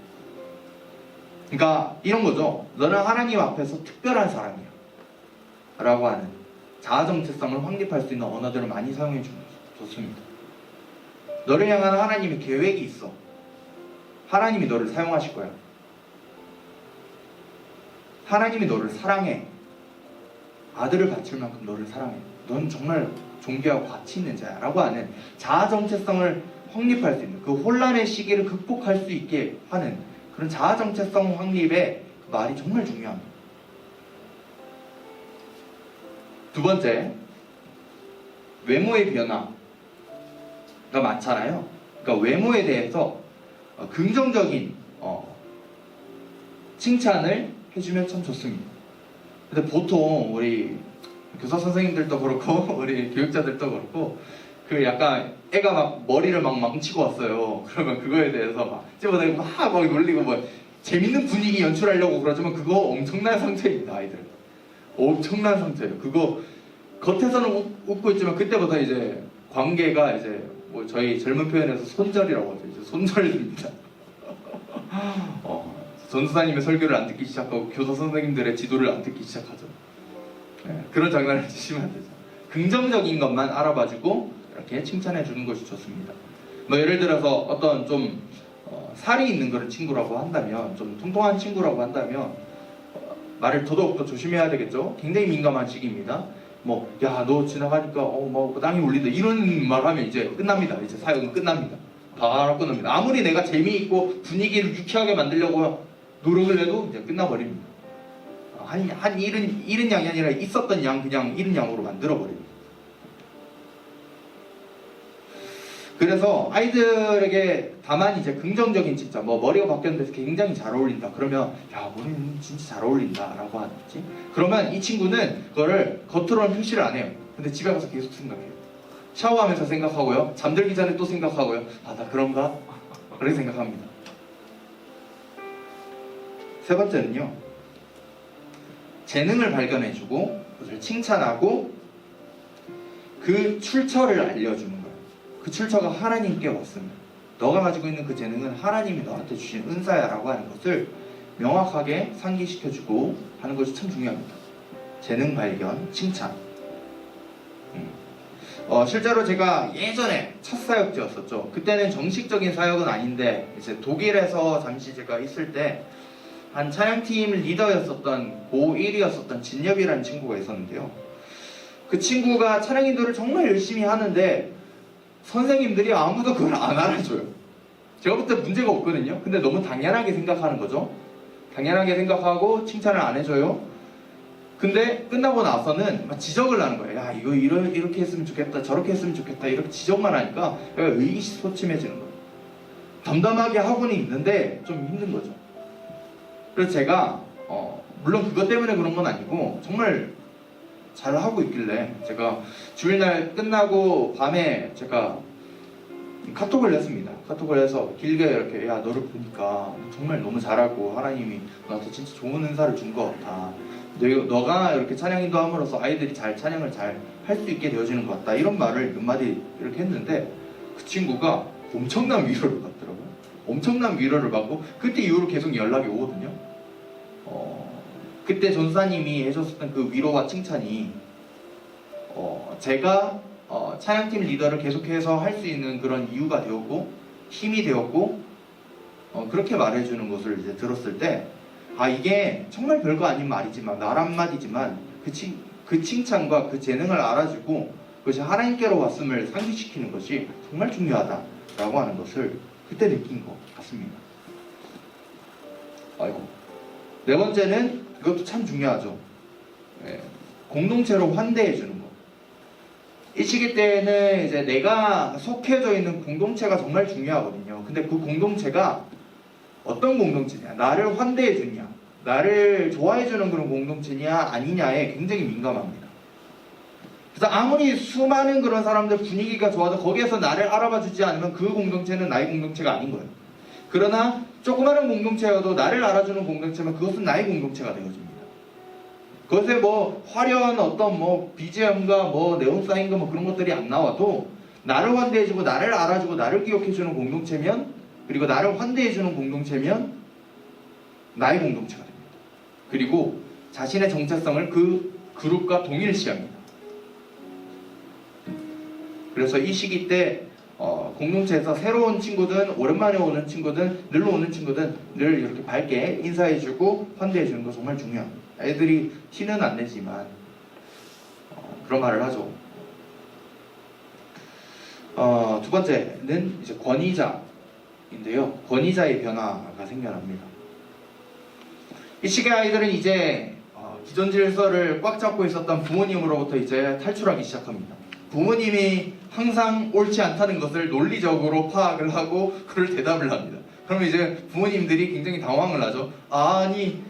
C: 그러니까 이런 거죠. 너는 하나님 앞에서 특별한 사람이야 라고 하는 자아 정체성을 확립할 수 있는 언어들을 많이 사용해 주는 게 좋습니다. 너를 향한 하나님의 계획이 있어. 하나님이 너를 사용하실 거야. 하나님이 너를 사랑해. 아들을 바칠 만큼 너를 사랑해. 넌 정말 존귀하고 가치 있는 자야 라고 하는 자아 정체성을 확립할 수 있는 그 혼란의 시기를 극복할 수 있게 하는 그런 자아 정체성 확립의 말이 정말 중요합니다. 두 번째, 외모의 변화가 많잖아요. 그러니까 외모에 대해서 긍정적인 칭찬을 해주면 참 좋습니다. 근데 보통 우리 교사 선생님들도 그렇고 우리 교육자들도 그렇고 그 약간 애가 막 머리를 막 망치고 왔어요. 그러면 그거에 대해서 막 집어내고 막 놀리고 뭐 재밌는 분위기 연출하려고 그러지만 그거 엄청난 상처입니다. 아이들 엄청난 상처예요. 그거 겉에서는 웃고 있지만 그때부터 이제 관계가 이제 뭐 저희 젊은 표현에서 손절이라고 하죠. 이제 손절됩니다. 전수사님의 설교를 안 듣기 시작하고 교사 선생님들의 지도를 안 듣기 시작하죠. 네, 그런 장난을 치시면 안 되죠. 긍정적인 것만 알아봐주고 이렇게 칭찬해 주는 것이 좋습니다. 뭐 예를 들어서 어떤 좀 살이 있는 그런 친구라고 한다면, 좀 통통한 친구라고 한다면 말을 더더욱 조심해야 되겠죠. 굉장히 민감한 시기입니다. 뭐 야 너 지나가니까 뭐 땅이 울린다 이런 말하면 이제 끝납니다. 이제 사역은 끝납니다. 바로 끝납니다. 아무리 내가 재미있고 분위기를 유쾌하게 만들려고 노력을 해도 이제 끝나버립니다. 한 잃은 양이 아니라 있었던 양 그냥 잃은 양으로 만들어버립니다. 그래서 아이들에게 다만 이제 긍정적인 칭찬, 뭐 머리가 바뀌었는데 굉장히 잘 어울린다. 그러면 야 머리는 진짜 잘 어울린다 라고 하든지, 그러면 이 친구는 그거를 겉으로는 표시를 안 해요. 근데 집에 가서 계속 생각해요. 샤워하면서 생각하고요, 잠들기 전에 또 생각하고요. 나 그런가? 그렇게 생각합니다. 세 번째는요, 재능을 발견해주고 그것을 칭찬하고 그 출처를 알려주는 거예요. 그 출처가 하나님께 왔습니다. 너가 가지고 있는 그 재능은 하나님이 너한테 주신 은사야 라고 하는 것을 명확하게 상기시켜주고 하는 것이 참 중요합니다. 재능 발견, 칭찬. 실제로 제가 예전에 첫 사역지였었죠. 그때는 정식적인 사역은 아닌데 이제 독일에서 잠시 제가 있을 때 한 찬양팀 리더였었던 고1이었었던 진엽이라는 친구가 있었는데요. 그 친구가 찬양 인도를 정말 열심히 하는데 선생님들이 아무도 그걸 안 알아줘요. 제가 볼 때 문제가 없거든요. 근데 너무 당연하게 생각하는 거죠. 당연하게 생각하고 칭찬을 안 해줘요. 근데 끝나고 나서는 막 지적을 하는 거예요. 야 이거 이렇게 했으면 좋겠다, 저렇게 했으면 좋겠다, 이렇게 지적만 하니까 얘가 의기소침해지는 거예요. 담담하게 하고는 있는데 좀 힘든 거죠. 그래서 제가 물론 그것 때문에 그런 건 아니고 정말 잘 하고 있길래 제가 주일날 끝나고 밤에 제가 카톡을 했습니다. 카톡을 해서 길게 이렇게 야 너를 보니까 정말 너무 잘하고 하나님이 나한테 진짜 좋은 은사를 준 것 같다. 너가 이렇게 찬양 인도함으로써 아이들이 찬양을 잘 할 수 있게 되어지는 것 같다. 이런 말을 몇 마디 이렇게 했는데 그 친구가 엄청난 위로를 받더라고요. 엄청난 위로를 받고 그때 이후로 계속 연락이 오거든요. 그때 전사님이 해줬었던 그 위로와 칭찬이 제가 찬양팀 리더를 계속해서 할 수 있는 그런 이유가 되었고 힘이 되었고 그렇게 말해주는 것을 이제 들었을 때 이게 정말 별거 아닌 말이지만 말 한마디지만 그 칭찬과 그 재능을 알아주고 그것이 하나님께로 왔음을 상기시키는 것이 정말 중요하다라고 하는 것을 그때 느낀 것 같습니다. 네 번째는 이것도 참 중요하죠. 공동체로 환대해 주는 것. 이 시기 때에는 이제 내가 속해져 있는 공동체가 정말 중요하거든요. 근데 그 공동체가 어떤 공동체냐, 나를 환대해 주냐, 나를 좋아해 주는 그런 공동체냐 아니냐에 굉장히 민감합니다. 그래서 아무리 수많은 그런 사람들 분위기가 좋아도 거기에서 나를 알아봐 주지 않으면 그 공동체는 나의 공동체가 아닌 거예요. 그러나 조그마한 공동체여도 나를 알아주는 공동체면 그것은 나의 공동체가 되어집니다. 그것에 뭐 화려한 어떤 뭐 BGM과 뭐 네온 사인과 뭐 그런 것들이 안 나와도 나를 환대해주고 나를 알아주고 나를 기억해주는 공동체면, 그리고 나를 환대해주는 공동체면 나의 공동체가 됩니다. 그리고 자신의 정체성을 그 그룹과 동일시합니다. 그래서 이 시기 때 공동체에서 새로운 친구든 오랜만에 오는 친구든 늘 오는 친구든 늘 이렇게 밝게 인사해주고 환대해주는 거 정말 중요합니다. 애들이 티는 안 내지만 그런 말을 하죠. 두 번째는 이제 권위자인데요. 권위자의 변화가 생겨납니다. 이 시기 아이들은 이제 기존 질서를 꽉 잡고 있었던 부모님으로부터 이제 탈출하기 시작합니다. 부모님이 항상 옳지 않다는 것을 논리적으로 파악을 하고 그걸 대답을 합니다. 그러면 이제 부모님들이 굉장히 당황을 하죠. 아니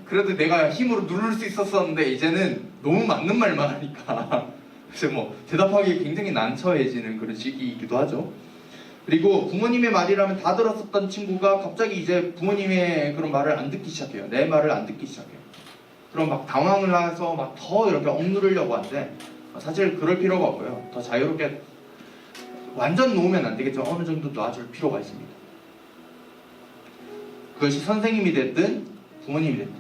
C: 그래도 내가 힘으로 누를 수 있었었는데 이제는 너무 맞는 말만 하니까 이제 뭐 대답하기 굉장히 난처해지는 그런 시기이기도 하죠. 그리고 부모님의 말이라면 다 들었었던 친구가 갑자기 이제 부모님의 그런 말을 안 듣기 시작해요. 내 말을 안 듣기 시작해요. 그럼 막 당황을 해서 막 더 이렇게 억누르려고 하는데 사실 그럴 필요가 없고요. 더 자유롭게 완전 놓으면 안 되겠죠. 어느 정도 놔줄 필요가 있습니다. 그것이 선생님이 됐든 부모님이 됐든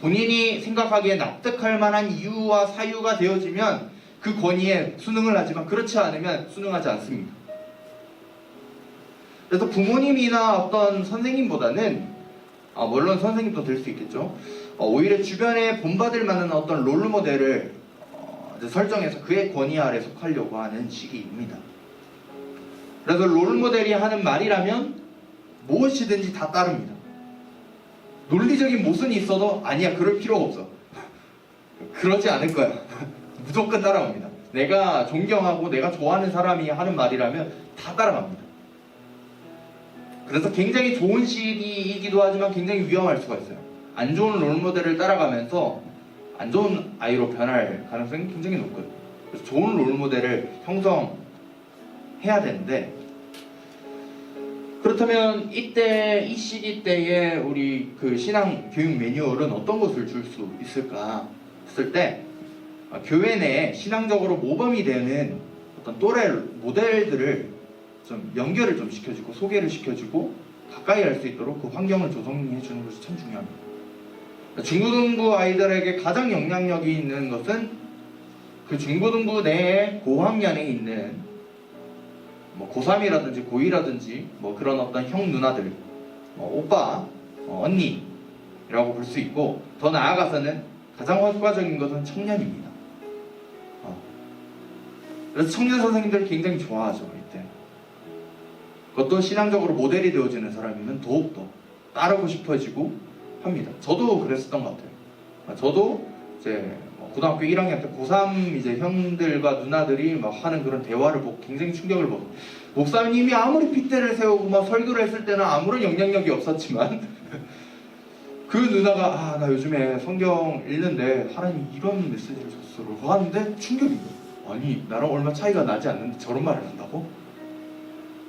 C: 본인이 생각하기에 납득할 만한 이유와 사유가 되어지면 그 권위에 순응을 하지만 그렇지 않으면 순응하지 않습니다. 그래서 부모님이나 어떤 선생님보다는 물론 선생님도 될 수 있겠죠. 오히려 주변에 본받을 만한 어떤 롤모델을 설정해서 그의 권위 아래 속하려고 하는 시기입니다. 그래서 롤모델이 하는 말이라면 무엇이든지 다 따릅니다. 논리적인 모순이 있어도 아니야 그럴 필요가 없어. 그러지 않을 거야. 무조건 따라갑니다. 내가 존경하고 내가 좋아하는 사람이 하는 말이라면 다 따라갑니다. 그래서 굉장히 좋은 시기이기도 하지만 굉장히 위험할 수가 있어요. 안 좋은 롤모델을 따라가면서 안 좋은 아이로 변할 가능성이 굉장히 높거든요. 그래서 좋은 롤모델을 형성해야 되는데, 그렇다면 이때 이 시기 때에 우리 그 신앙 교육 매뉴얼은 어떤 것을 줄 수 있을까 했을 때 교회 내에 신앙적으로 모범이 되는 어떤 또래 모델들을 좀 연결을 좀 시켜주고 소개를 시켜주고 가까이 할 수 있도록 그 환경을 조성해 주는 것이 참 중요합니다. 중고등부 아이들에게 가장 영향력이 있는 것은 그 중고등부 내에 고학년에 있는 뭐 고3이라든지 고2라든지 뭐 그런 어떤 형 누나들, 오빠, 언니라고 볼 수 있고, 더 나아가서는 가장 효과적인 것은 청년입니다. 그래서 청년 선생님들을 굉장히 좋아하죠. 이때 그것도 신앙적으로 모델이 되어지는 사람이면 더욱더 따르고 싶어지고 합니다. 저도 그랬었던 것 같아요. 저도 이제 고등학교 1학년 때 고3 이제 형들과 누나들이 막 하는 그런 대화를 보고 굉장히 충격을 받고, 목사님이 아무리 핏대를 세우고 막 설교를 했을 때는 아무런 영향력이 없었지만 그 누나가 아 나 요즘에 성경 읽는데 하나님이 이런 메시지를 줬어라고 하는데 충격인 거예요. 아니 나랑 얼마 차이가 나지 않는데 저런 말을 한다고?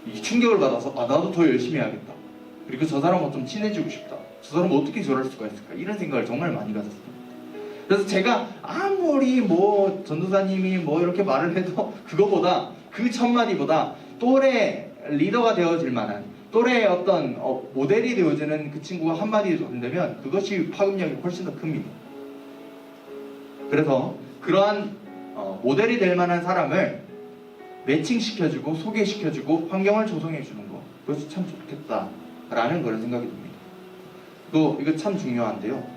C: 이 충격을 받아서 아 나도 더 열심히 해야겠다. 그리고 저 사람과 좀 친해지고 싶다. 저 사람은 어떻게 저럴 수가 있을까? 이런 생각을 정말 많이 가졌어요. 그래서 제가 아무리 뭐 전도사님이 뭐 이렇게 말을 해도 그거보다 그 첫 마디보다 또래 리더가 되어질 만한 또래의 어떤 모델이 되어지는 그 친구가 한마디 한다면 그것이 파급력이 훨씬 더 큽니다. 그래서 그러한 모델이 될 만한 사람을 매칭시켜주고 소개시켜주고 환경을 조성해주는 거 그것이 참 좋겠다라는 그런 생각이 듭니다. 또 이거 참 중요한데요.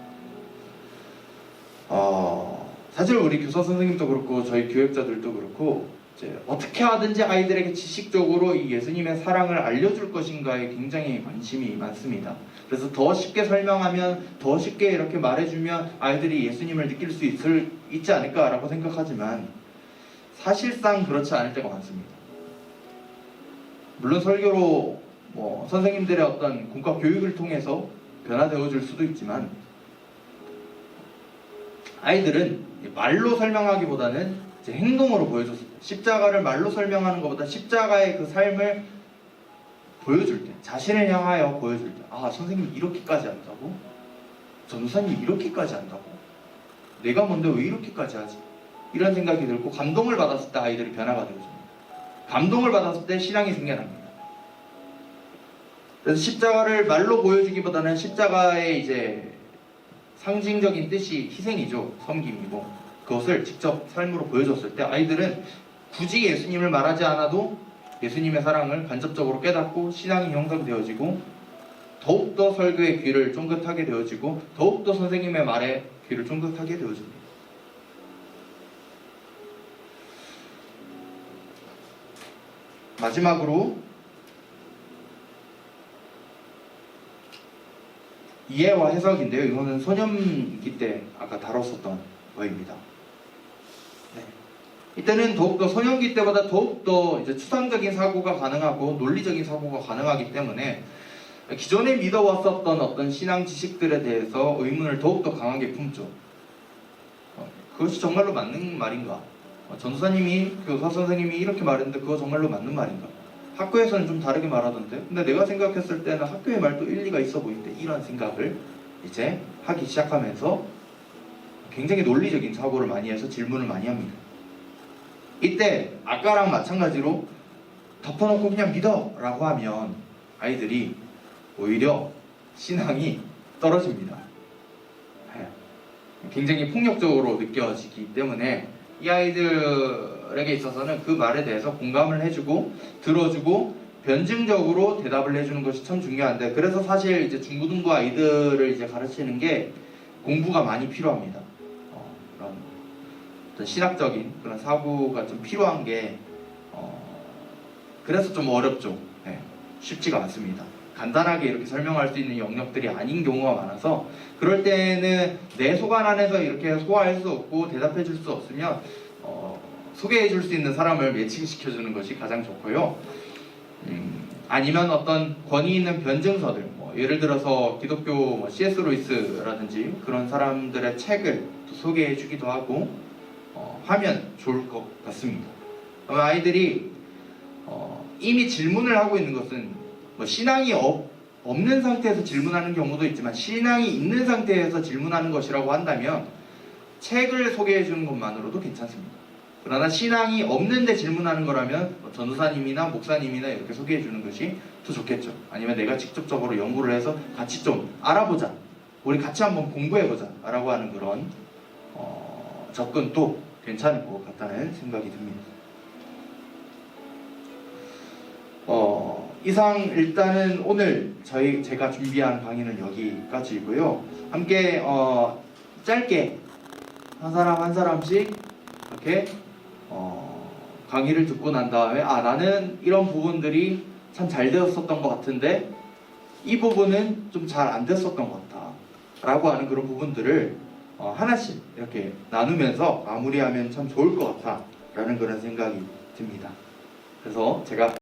C: 사실 우리 교사 선생님도 그렇고 저희 교육자들도 그렇고 이제 어떻게 하든지 아이들에게 지식적으로 이 예수님의 사랑을 알려줄 것인가에 굉장히 관심이 많습니다. 그래서 더 쉽게 설명하면 더 쉽게 이렇게 말해주면 아이들이 예수님을 느낄 수 있지 않을까라고 생각하지만 사실상 그렇지 않을 때가 많습니다. 물론 설교로 뭐 선생님들의 어떤 공과 교육을 통해서 변화되어 줄 수도 있지만 아이들은 말로 설명하기보다는 이제 행동으로 보여줬습니다. 십자가를 말로 설명하는 것보다 십자가의 그 삶을 보여줄 때, 자신을 향하여 보여줄 때, 아 선생님이 이렇게까지 한다고? 전도사님이 이렇게까지 한다고? 내가 뭔데 왜 이렇게까지 하지? 이런 생각이 들고 감동을 받았을 때 아이들이 변화가 되어집니다. 감동을 받았을 때 신앙이 생겨납니다. 그래서 십자가를 말로 보여주기보다는 십자가의 이제 상징적인 뜻이 희생이죠. 섬김이고 그것을 직접 삶으로 보여줬을 때 아이들은 굳이 예수님을 말하지 않아도 예수님의 사랑을 간접적으로 깨닫고 신앙이 형성되어지고 더욱더 설교의 귀를 쫑긋하게 되어지고 더욱더 선생님의 말에 귀를 쫑긋하게 되어집니다. 마지막으로 이해와 해석인데요. 이거는 소년기 때 아까 다뤘었던 거입니다. 네. 이때는 더욱더 소년기 때보다 더욱더 이제 추상적인 사고가 가능하고 논리적인 사고가 가능하기 때문에 기존에 믿어왔었던 어떤 신앙 지식들에 대해서 의문을 더욱더 강하게 품죠. 그것이 정말로 맞는 말인가? 전도사님이 교사 선생님이 이렇게 말했는데 그거 정말로 맞는 말인가? 학교에서는 좀 다르게 말하던데 근데 내가 생각했을 때는 학교의 말도 일리가 있어 보이는데 이런 생각을 이제 하기 시작하면서 굉장히 논리적인 사고를 많이 해서 질문을 많이 합니다. 이때 아까랑 마찬가지로 덮어놓고 그냥 믿어 라고 하면 아이들이 오히려 신앙이 떨어집니다. 굉장히 폭력적으로 느껴지기 때문에 이 아이들에게 있어서는 그 말에 대해서 공감을 해주고 들어주고 변증적으로 대답을 해주는 것이 참 중요한데 그래서 사실 이제 중고등부 아이들을 이제 가르치는 게 공부가 많이 필요합니다. 그런 어떤 신학적인 그런 사고가 좀 필요한 게 그래서 좀 어렵죠. 네, 쉽지가 않습니다. 간단하게 이렇게 설명할 수 있는 영역들이 아닌 경우가 많아서 그럴 때는 내 속안 안에서 이렇게 소화할 수 없고 대답해 줄 수 없으면 소개해 줄 수 있는 사람을 매칭시켜 주는 것이 가장 좋고요. 아니면 어떤 권위 있는 변증서들 예를 들어서 기독교 C.S. 루이스라든지 그런 사람들의 책을 또 소개해 주기도 하고 하면 좋을 것 같습니다. 아이들이 이미 질문을 하고 있는 것은 신앙이 없는 상태에서 질문하는 경우도 있지만 신앙이 있는 상태에서 질문하는 것이라고 한다면 책을 소개해 주는 것만으로도 괜찮습니다. 그러나 신앙이 없는데 질문하는 거라면 전도사님이나 목사님이나 이렇게 소개해 주는 것이 더 좋겠죠. 아니면 내가 직접적으로 연구를 해서 같이 좀 알아보자, 우리 같이 한번 공부해 보자 라고 하는 그런 접근도 괜찮을 것 같다는 생각이 듭니다. 이상 일단은 오늘 제가 준비한 강의는 여기까지이고요. 함께 짧게 한 사람 한 사람씩 이렇게 강의를 듣고 난 다음에 나는 이런 부분들이 참 잘 되었었던 것 같은데 이 부분은 좀 잘 안 됐었던 것 같다 라고 하는 그런 부분들을 하나씩 이렇게 나누면서 마무리하면 참 좋을 것 같다 라는 그런 생각이 듭니다. 그래서 제가